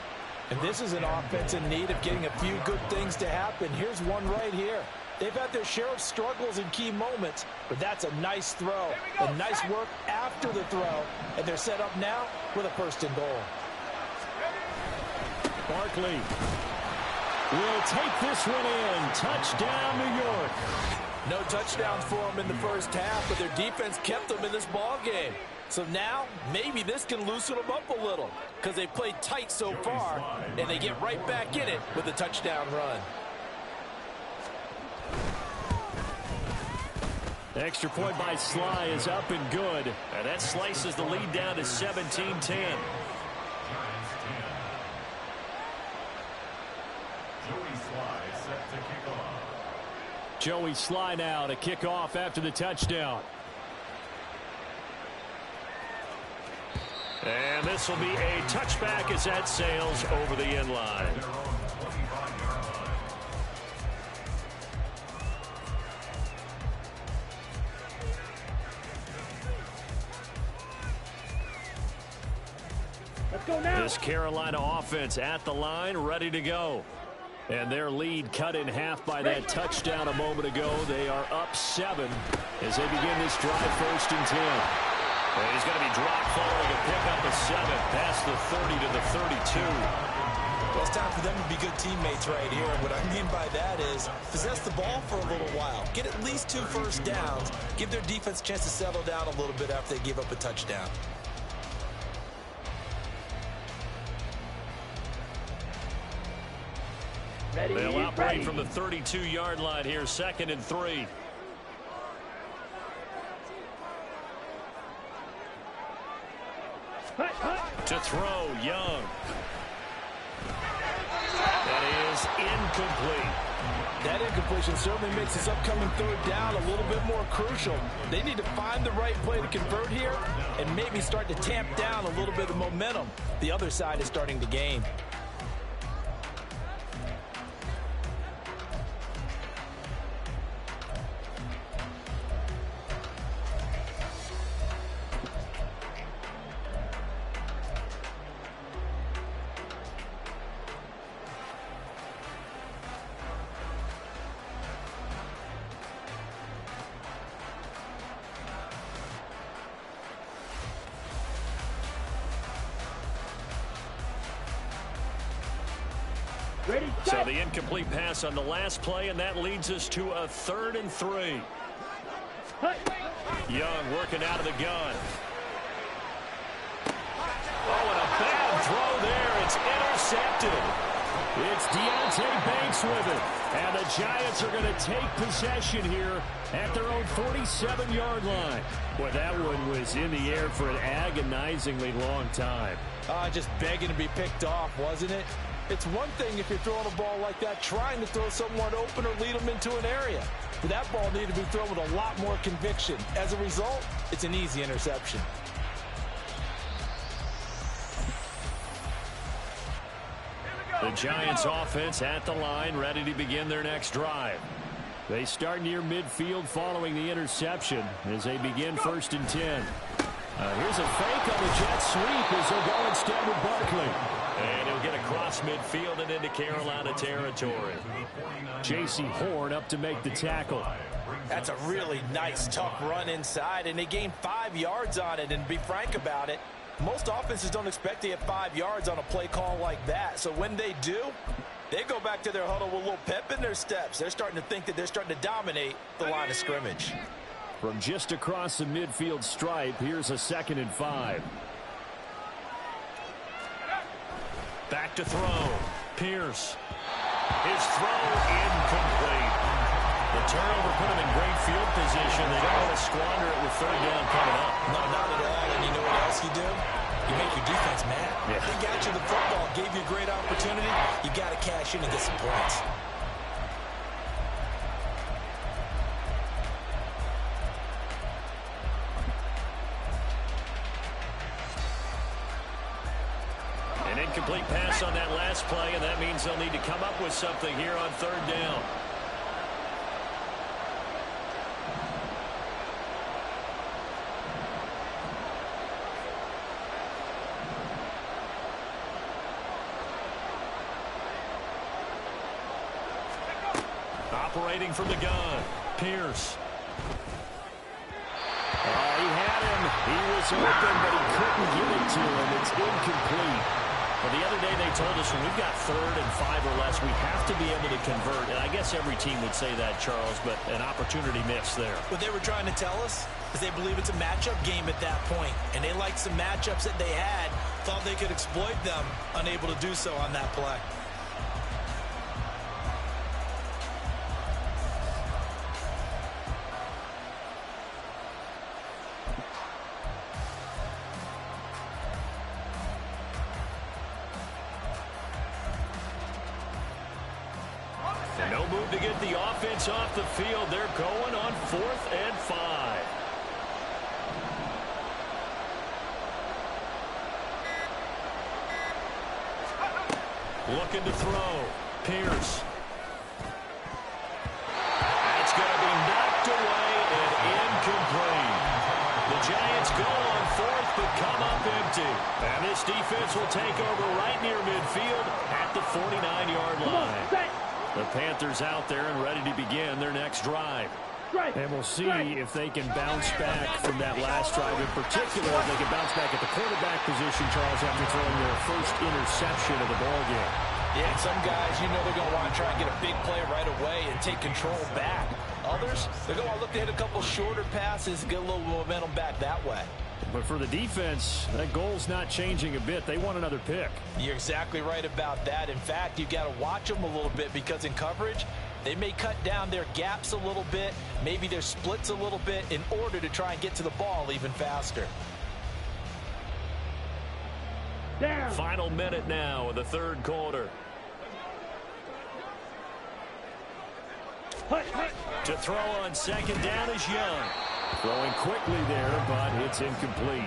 Speaker 1: And this is an offense in need of getting a few good things to happen. Here's one right here. They've had their share of struggles in key moments, but that's a nice throw. And nice work after the throw. And they're set up now with a 1st and goal.
Speaker 3: Barkley will take this one in. Touchdown, New York.
Speaker 1: No touchdowns for them in the first half, but their defense kept them in this ball game. So now, maybe this can loosen them up a little because they played tight so far, and they get right back in it with a touchdown run.
Speaker 3: Extra point by Sly is up and good. And that slices the lead down to 17-10. Joey Sly now to kick off after the touchdown. And this will be a touchback as that sails over the end line. This Carolina offense at the line, ready to go. And their lead cut in half by that touchdown a moment ago. They are up 7 as they begin this drive, 1st and 10. And he's going to be dropped following a pickup of 7 past the 30 to the 32.
Speaker 1: Well, it's time for them to be good teammates right here. What I mean by that is possess the ball for a little while. Get at least 2 first downs. Give their defense a chance to settle down a little bit after they give up a touchdown.
Speaker 2: Ready,
Speaker 3: They'll operate
Speaker 2: ready.
Speaker 3: from the 32-yard line here, 2nd and 3.
Speaker 2: Hut, hut.
Speaker 3: To throw, Young. That is incomplete.
Speaker 1: That incompletion certainly makes this upcoming 3rd down a little bit more crucial. They need to find the right play to convert here and maybe start to tamp down a little bit of momentum the other side is starting to gain.
Speaker 2: Ready,
Speaker 3: So
Speaker 2: set.
Speaker 3: the incomplete pass on the last play, and that leads us to a 3rd and 3.
Speaker 2: Hut.
Speaker 3: Young working out of the gun. Oh, and a bad throw there. It's intercepted. It's Deontay Banks with it. And the Giants are going to take possession here at their own 47-yard line. Boy, that one was in the air for an agonizingly long time.
Speaker 1: Just begging to be picked off, wasn't it? It's one thing if you're throwing a ball like that, trying to throw someone open or lead them into an area. But that ball needed to be thrown with a lot more conviction. As a result, it's an easy interception.
Speaker 3: The Giants offense at the line, ready to begin their next drive. They start near midfield following the interception as they begin 1st and 10. Here's a fake on the jet sweep as they'll go instead with Barkley. And he'll get across midfield and into Carolina territory. J.C. Horn up to make the tackle.
Speaker 1: That's a really nice, tough run inside, and they gained 5 yards on it. And to be frank about it, most offenses don't expect to get 5 yards on a play call like that. So when they do, they go back to their huddle with a little pep in their steps. They're starting to think that they're starting to dominate the line of scrimmage.
Speaker 3: From just across the midfield stripe, here's a 2nd and 5. Back to throw. Pierce. His throw incomplete. The turnover put him in great field position. They don't want to squander it with 3rd down coming up.
Speaker 1: No, not at all. And you know what else you do? You make your defense mad.
Speaker 3: Yeah.
Speaker 1: They got you the football, gave you a great opportunity. You got to cash in and get some points.
Speaker 3: An incomplete pass on that last play, and that means they'll need to come up with something here on 3rd down. Operating from the gun, Pierce. He had him. He was open, but he couldn't get it to him. It's incomplete. Well, the other day they told us when we've got 3rd and 5 or less, we have to be able to convert. And I guess every team would say that, Charles, but an opportunity missed there.
Speaker 1: What they were trying to tell us is they believe it's a matchup game at that point. And they liked some matchups that they had, thought they could exploit them, unable to do so on that play.
Speaker 3: No move to get the offense off the field. They're going on 4th and 5. Looking to throw. Pierce. That's going to be knocked away and incomplete. The Giants go on 4th but come up empty. And this defense will take over right near midfield at the 49-yard line. The Panthers out there and ready to begin their next drive.
Speaker 2: And
Speaker 3: we'll see if they can bounce back from that last drive. In particular, if they can bounce back at the quarterback position, Charles, after throwing their first interception of the ballgame.
Speaker 1: Yeah, and some guys, you know they're going to want to try and get a big play right away and take control back. Others, they're going to look to hit a couple shorter passes and get a little momentum back that way.
Speaker 3: But for the defense, that goal's not changing a bit. They want another pick.
Speaker 1: You're exactly right about that. In fact, you got to watch them a little bit because in coverage, they may cut down their gaps a little bit, maybe their splits a little bit in order to try and get to the ball even faster.
Speaker 2: down.
Speaker 3: Final minute now of the third quarter. To throw on second down is Young. Throwing quickly there, but it's incomplete.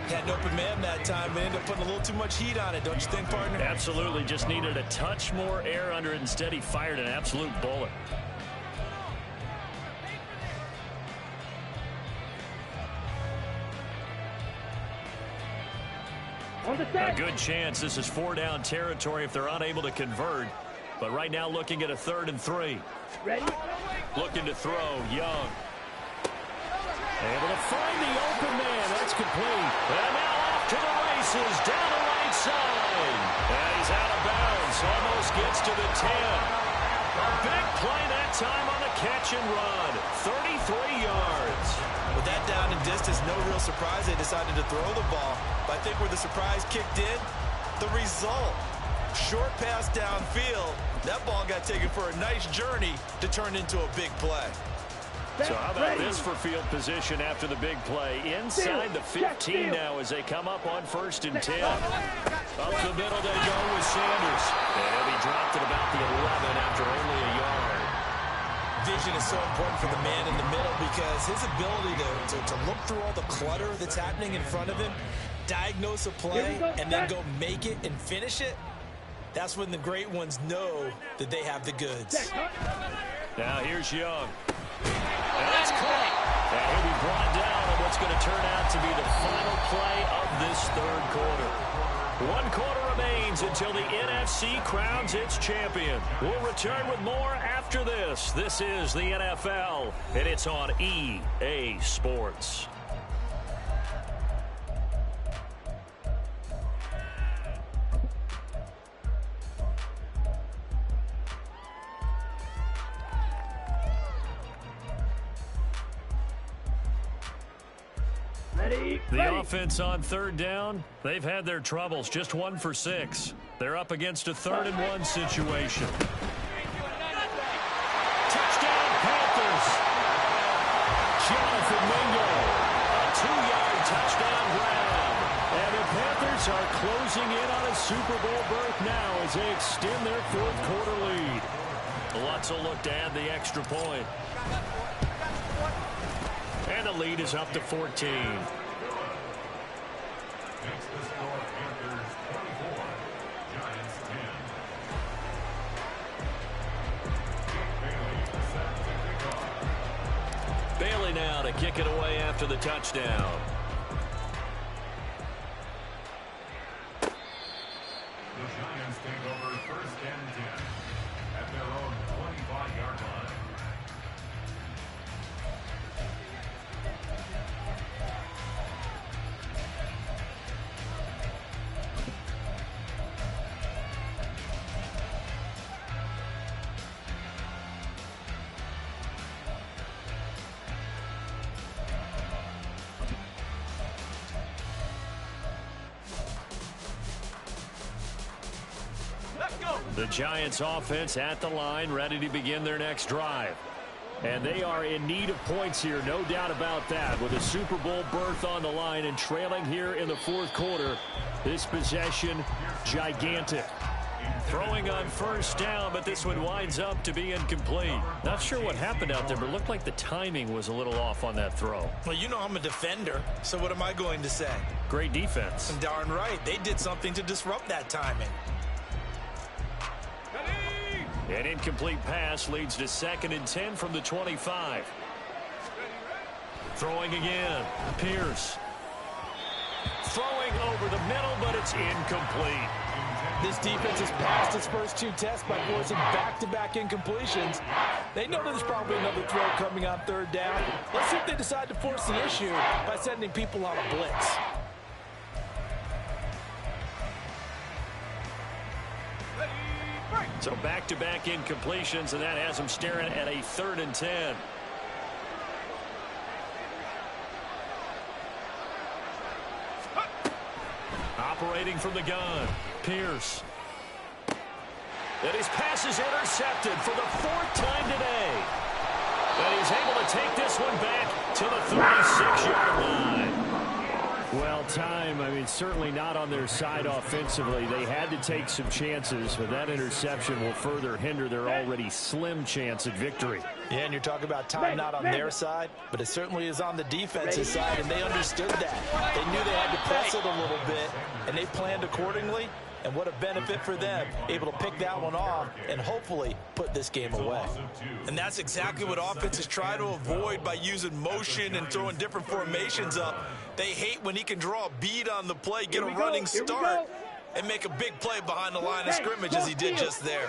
Speaker 1: Had an open man that time and ended up putting a little too much heat on it, don't you think, partner?
Speaker 3: Absolutely. Just needed a touch more air under it. Instead, he fired an absolute bullet. A good chance this is 4-down territory if they're unable to convert. But right now looking at a 3rd and 3.
Speaker 2: Ready?
Speaker 3: Looking to throw. Young. Able to find the open man. That's complete. And now off to the races. Down the right side. And he's out of bounds. Almost gets to the 10. A big play that time on the catch and run. 33 yards.
Speaker 1: With that down and distance, no real surprise they decided to throw the ball. But I think where the surprise kicked in, the result. Short pass downfield. That ball got taken for a nice journey to turn into a big play.
Speaker 3: So how about this for field position after the big play? Inside the 15 now as they come up on 1st and 10. Up the middle they go with Sanders. And he dropped at about the 11 after only a yard.
Speaker 1: Vision is so important for the man in the middle because his ability to look through all the clutter that's happening in front of him, diagnose a play, and then go make it and finish it, that's when the great ones know that they have the goods.
Speaker 3: Now here's Young. And that's caught. And he'll be brought down on what's going to turn out to be the final play of this 3rd quarter. 1 quarter remains until the NFC crowns its champion. We'll return with more after this. This is the NFL, and it's on EA Sports. The offense on 3rd down, they've had their troubles. Just 1 for 6. They're up against a 3rd and 1 situation. Touchdown, Panthers. Jonathan Mingo. A 2-yard touchdown grab. And the Panthers are closing in on a Super Bowl berth now as they extend their 4th quarter lead. Lots will look to add the extra point. And the lead is up to 14.
Speaker 4: Makes the score Panthers 24, Giants 10.
Speaker 3: Bailey now to kick it away after the touchdown.
Speaker 4: The Giants take over 1st and 10 at their own 25-yard line.
Speaker 3: The Giants offense at the line, ready to begin their next drive. And they are in need of points here, no doubt about that. With a Super Bowl berth on the line and trailing here in the 4th quarter, this possession, gigantic. Throwing on 1st down, but this one winds up to be incomplete. Not sure what happened out there, but it looked like the timing was a little off on that throw.
Speaker 1: Well, you know I'm a defender, so what am I going to say?
Speaker 3: Great defense.
Speaker 1: Darn right. They did something to disrupt that timing.
Speaker 3: An incomplete pass leads to 2nd and 10 from the 25. Throwing again. Pierce. throwing over the middle, but it's incomplete.
Speaker 1: This defense has passed its first 2 tests by forcing back-to-back incompletions. They know there's probably another throw coming on 3rd down. Let's see if they decide to force the issue by sending people on a blitz.
Speaker 3: So back-to-back incompletions, and that has them staring at a 3rd and 10. Operating from the gun, Pierce. And his pass is intercepted for the 4th time today. And he's able to take this one back to the 36-yard line. Well, certainly not on their side offensively. They had to take some chances, but that interception will further hinder their already slim chance at victory.
Speaker 1: Yeah, and you're talking about time not on their side, but it certainly is on the defensive side, and they understood that. They knew they had to press it a little bit, and they planned accordingly. And what a benefit for them, able to pick that one off and hopefully put this game away. And that's exactly what offenses try to avoid by using motion and throwing different formations up. They hate when he can draw a bead on the play, get a running start, and make a big play behind the line of scrimmage as he did just there.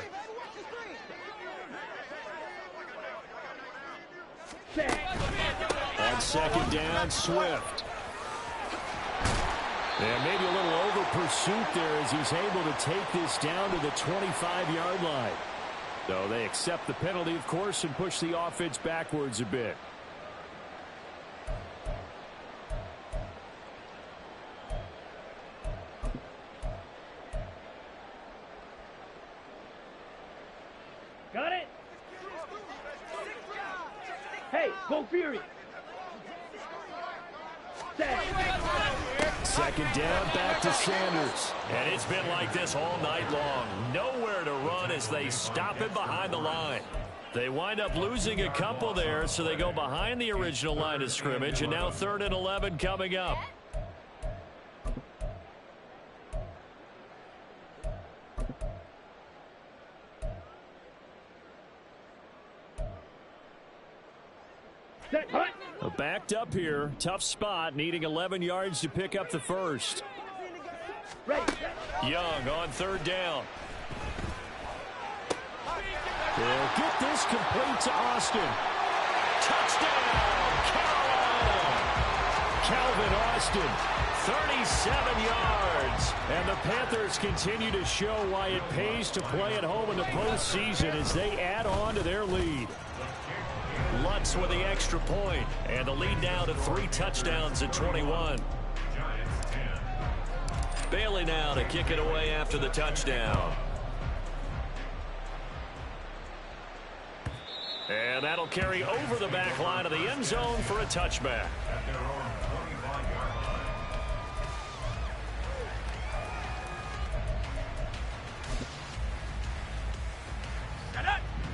Speaker 3: On second down, Swift. And maybe a little over pursuit there as he's able to take this down to the 25-yard line. So they accept the penalty, of course, and push the offense backwards a bit.
Speaker 2: Got it? Hey, go Fury!
Speaker 3: Second down, back to Sanders. And it's been like this all night long. Nowhere to run as they stop him behind the line. They wind up losing a couple there, so they go behind the original line of scrimmage, and now 3rd and 11 coming up. Backed up here, tough spot, needing 11 yards to pick up the first. Young on 3rd down. They'll get this complete to Austin. Touchdown, Carolina! Calvin Austin, 37 yards. And the Panthers continue to show why it pays to play at home in the postseason as they add on to their lead. Lutz with the extra point, and the lead now to 3 touchdowns at 21. Bailey now to kick it away after the touchdown. And that'll carry over the back line of the end zone for a touchback.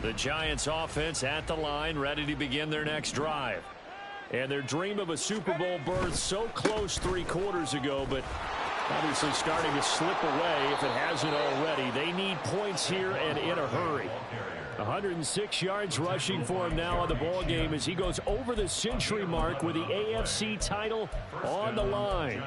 Speaker 3: The Giants offense at the line, ready to begin their next drive. And their dream of a Super Bowl berth so close 3 quarters ago, but obviously starting to slip away if it hasn't already. They need points here and in a hurry. 106 yards rushing for him now on the ball game as he goes over the century mark with the AFC title on the line.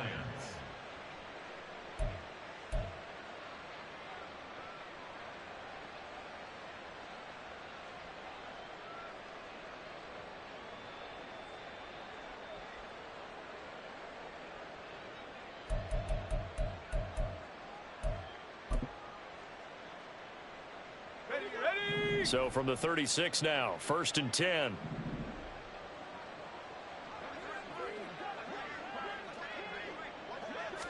Speaker 3: So from the 36 now, 1st and 10.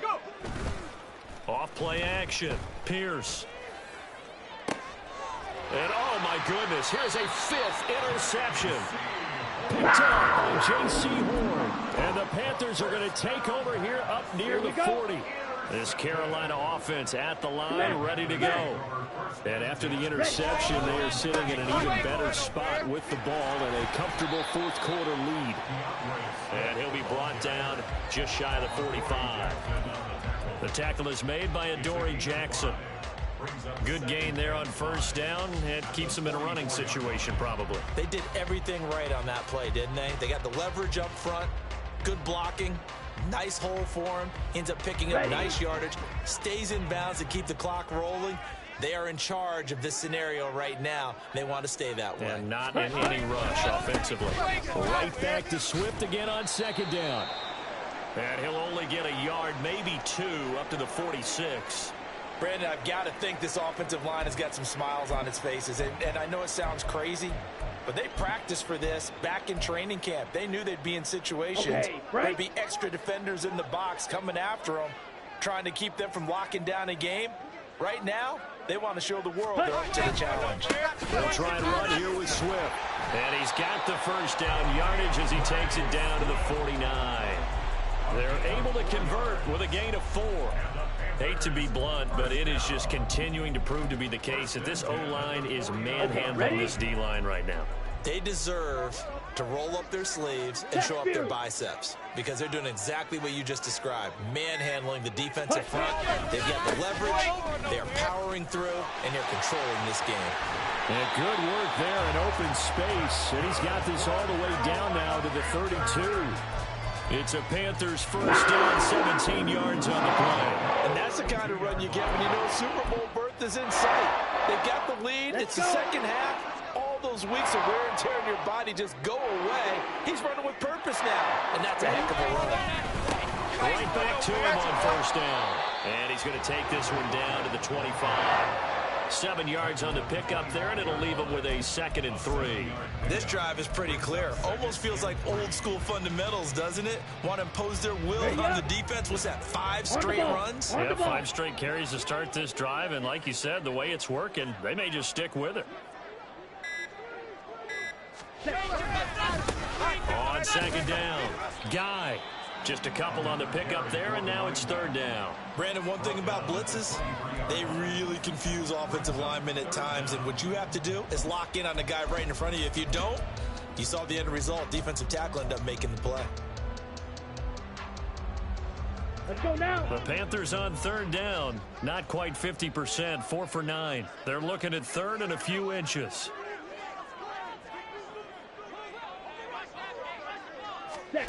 Speaker 3: Go. Off play action. Pierce. And oh my goodness, here's a 5th interception. Picked up by J.C. Horn. And the Panthers are going to take over here up near the 40. This Carolina offense at the line, ready to go. And after the interception, they are sitting in an even better spot with the ball and a comfortable 4th quarter lead. And he'll be brought down just shy of the 45. The tackle is made by Adoree Jackson. Good gain there on 1st down. It keeps them in a running situation probably.
Speaker 1: They did everything right on that play, didn't they? They got the leverage up front, good blocking, Nice hole for him. Ends up picking up nice yardage. Stays in bounds to keep the clock rolling. They are in charge of this scenario right now. They want to stay that way.
Speaker 3: And not in any rush offensively. Right back to Swift again on second down. And he'll only get a yard, maybe 2, up to the 46.
Speaker 1: Brandon, I've got to think this offensive line has got some smiles on its faces. And I know it sounds crazy, but they practiced for this back in training camp. They knew they'd be in situations where there'd be extra defenders in the box coming after them, trying to keep them from locking down a game. Right now, they want to show the world they're up to the challenge.
Speaker 3: They'll try and run here with Swift. And he's got the first down yardage as he takes it down to the 49. They're able to convert with a gain of 4. Hate to be blunt, but it is just continuing to prove to be the case that this O-line is manhandling this D-line right now.
Speaker 1: They deserve to roll up their sleeves and show up their biceps because they're doing exactly what you just described, manhandling the defensive front. They've got the leverage, they're powering through, and they're controlling this game.
Speaker 3: And good work there in open space, and he's got this all the way down now to the 32. It's a Panthers first down, 17 yards on the play.
Speaker 1: And that's the kind of run you get when you know Super Bowl berth is in sight. They've got the lead. It's the second half. All those weeks of wear and tear in your body just go away. He's running with purpose now, and that's a heck of a run.
Speaker 3: Right back to him on first down. And he's going to take this one down to the 25. 7 yards on the pickup there, and it'll leave him with a 2nd and 3.
Speaker 1: This drive is pretty clear. Almost feels like old school fundamentals, doesn't it? Want to impose their will on the defense. What's that, 5 straight runs?
Speaker 3: Yeah, 5 straight carries to start this drive, and like you said, the way it's working, they may just stick with it. On second down, Guy. Just a couple on the pickup there, and now it's 3rd down.
Speaker 1: Brandon, one thing about blitzes, they really confuse offensive linemen at times, and what you have to do is lock in on the guy right in front of you. If you don't, you saw the end result. Defensive tackle ended up making the play.
Speaker 2: Let's go now.
Speaker 3: The Panthers on 3rd down. Not quite 50%, 4 for 9. They're looking at 3rd and a few inches. They'll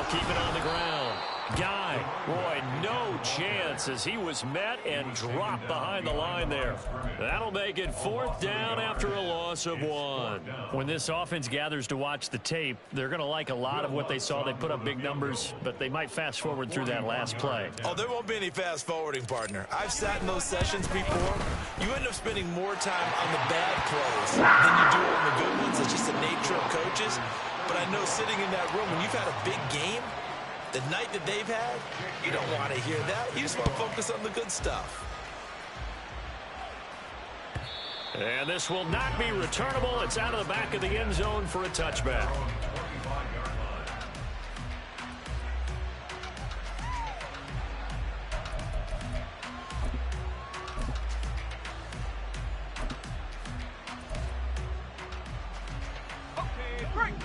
Speaker 3: keep it on the ground. Guy, boy, no chance as he was met and dropped behind the line there. That'll make it 4th down after a loss of 1. When this offense gathers to watch the tape, they're going to like a lot of what they saw. They put up big numbers, but they might fast forward through that last play.
Speaker 1: Oh, there won't be any fast forwarding, partner. I've sat in those sessions before. You end up spending more time on the bad plays than you do on the good ones. It's just the nature of coaches. But I know sitting in that room, when you've had a big game, the night that they've had, you don't want to hear that. You just want to focus on the good stuff.
Speaker 3: And this will not be returnable. It's out of the back of the end zone for a touchback.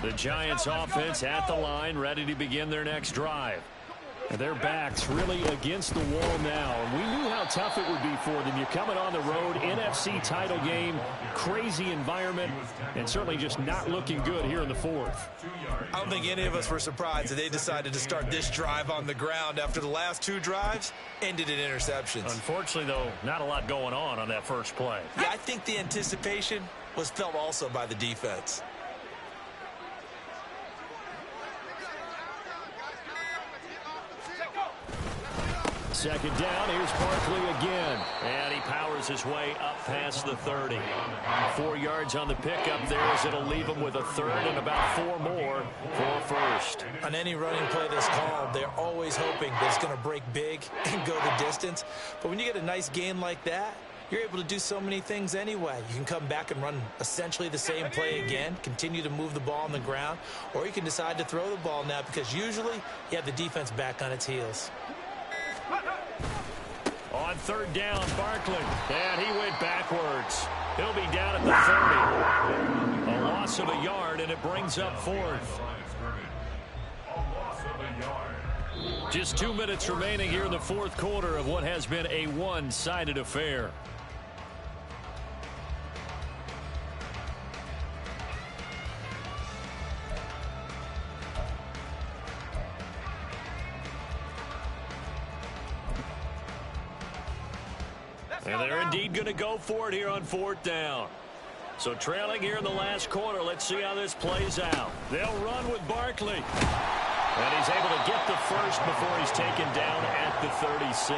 Speaker 3: The Giants offense at the line, ready to begin their next drive. And their backs really against the wall now. And we knew how tough it would be for them. You're coming on the road, NFC title game, crazy environment, and certainly just not looking good here in the 4th.
Speaker 1: I don't think any of us were surprised that they decided to start this drive on the ground after the last 2 drives ended in interceptions.
Speaker 3: Unfortunately, though, not a lot going on that first play.
Speaker 1: Yeah, I think the anticipation was felt also by the defense.
Speaker 3: Second down, here's Barkley again. And he powers his way up past the 30. 4 yards on the pickup there as it'll leave him with a 3rd and about 4 more for 1st.
Speaker 1: On any running play that's called, they're always hoping that it's going to break big and go the distance. But when you get a nice gain like that, you're able to do so many things anyway. You can come back and run essentially the same play again, continue to move the ball on the ground, or you can decide to throw the ball now because usually you have the defense back on its heels.
Speaker 3: On 3rd down, Barkley. And he went backwards. He'll be down at the 30. A loss of a yard, and it brings up 4th. Just 2 minutes remaining here in the 4th quarter of what has been a one-sided affair. And they're indeed going to go for it here on 4th down. So trailing here in the last quarter, let's see how this plays out. They'll run with Barkley. And he's able to get the first before he's taken down at the 36.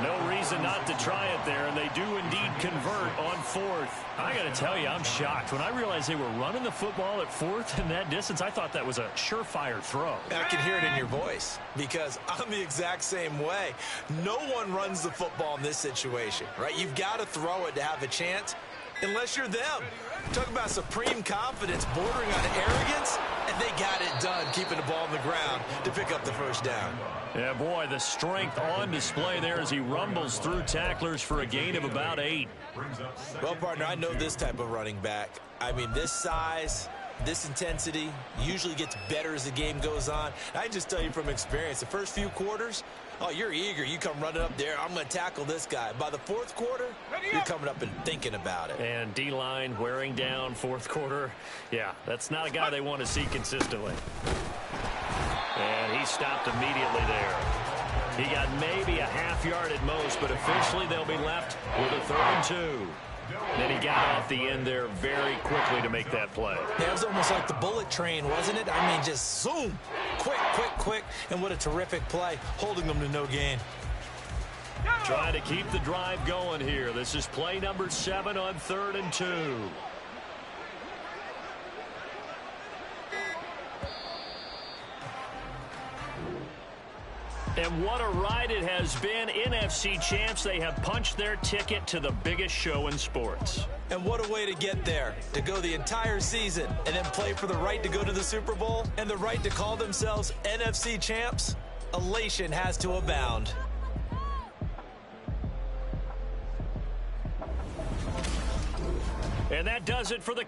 Speaker 3: No reason not to try it there, and they do indeed convert on 4th. I got to tell you, I'm shocked. When I realized they were running the football at 4th in that distance, I thought that was a surefire throw.
Speaker 1: I can hear it in your voice because I'm the exact same way. No one runs the football in this situation, right? You've got to throw it to have a chance unless you're them. Talk about supreme confidence bordering on arrogance, and they got it done keeping the ball on the ground to pick up the first down.
Speaker 3: Yeah, boy, the strength on display there as he rumbles through tacklers for a gain of about 8.
Speaker 1: Well, partner, I know this type of running back. I mean, this size, this intensity usually gets better as the game goes on. I can just tell you from experience, the first few quarters, oh, you're eager. You come running up there. I'm going to tackle this guy. By the 4th quarter, you're coming up and thinking about it.
Speaker 3: And D-line wearing down 4th quarter. Yeah, that's not a guy they want to see consistently. And he stopped immediately there. He got maybe a half yard at most, but officially they'll be left with a 3rd and 2. Then he got off the end there very quickly to make that play.
Speaker 1: That was almost like the bullet train, wasn't it? I mean, just zoom. Quick, quick, quick. And what a terrific play, holding them to no gain.
Speaker 3: Trying to keep the drive going here. This is play number 7 on 3rd and 2. And what a ride it has been. NFC champs, they have punched their ticket to the biggest show in sports.
Speaker 1: And what a way to get there, to go the entire season and then play for the right to go to the Super Bowl and the right to call themselves NFC champs. Elation has to abound.
Speaker 3: And that does it for the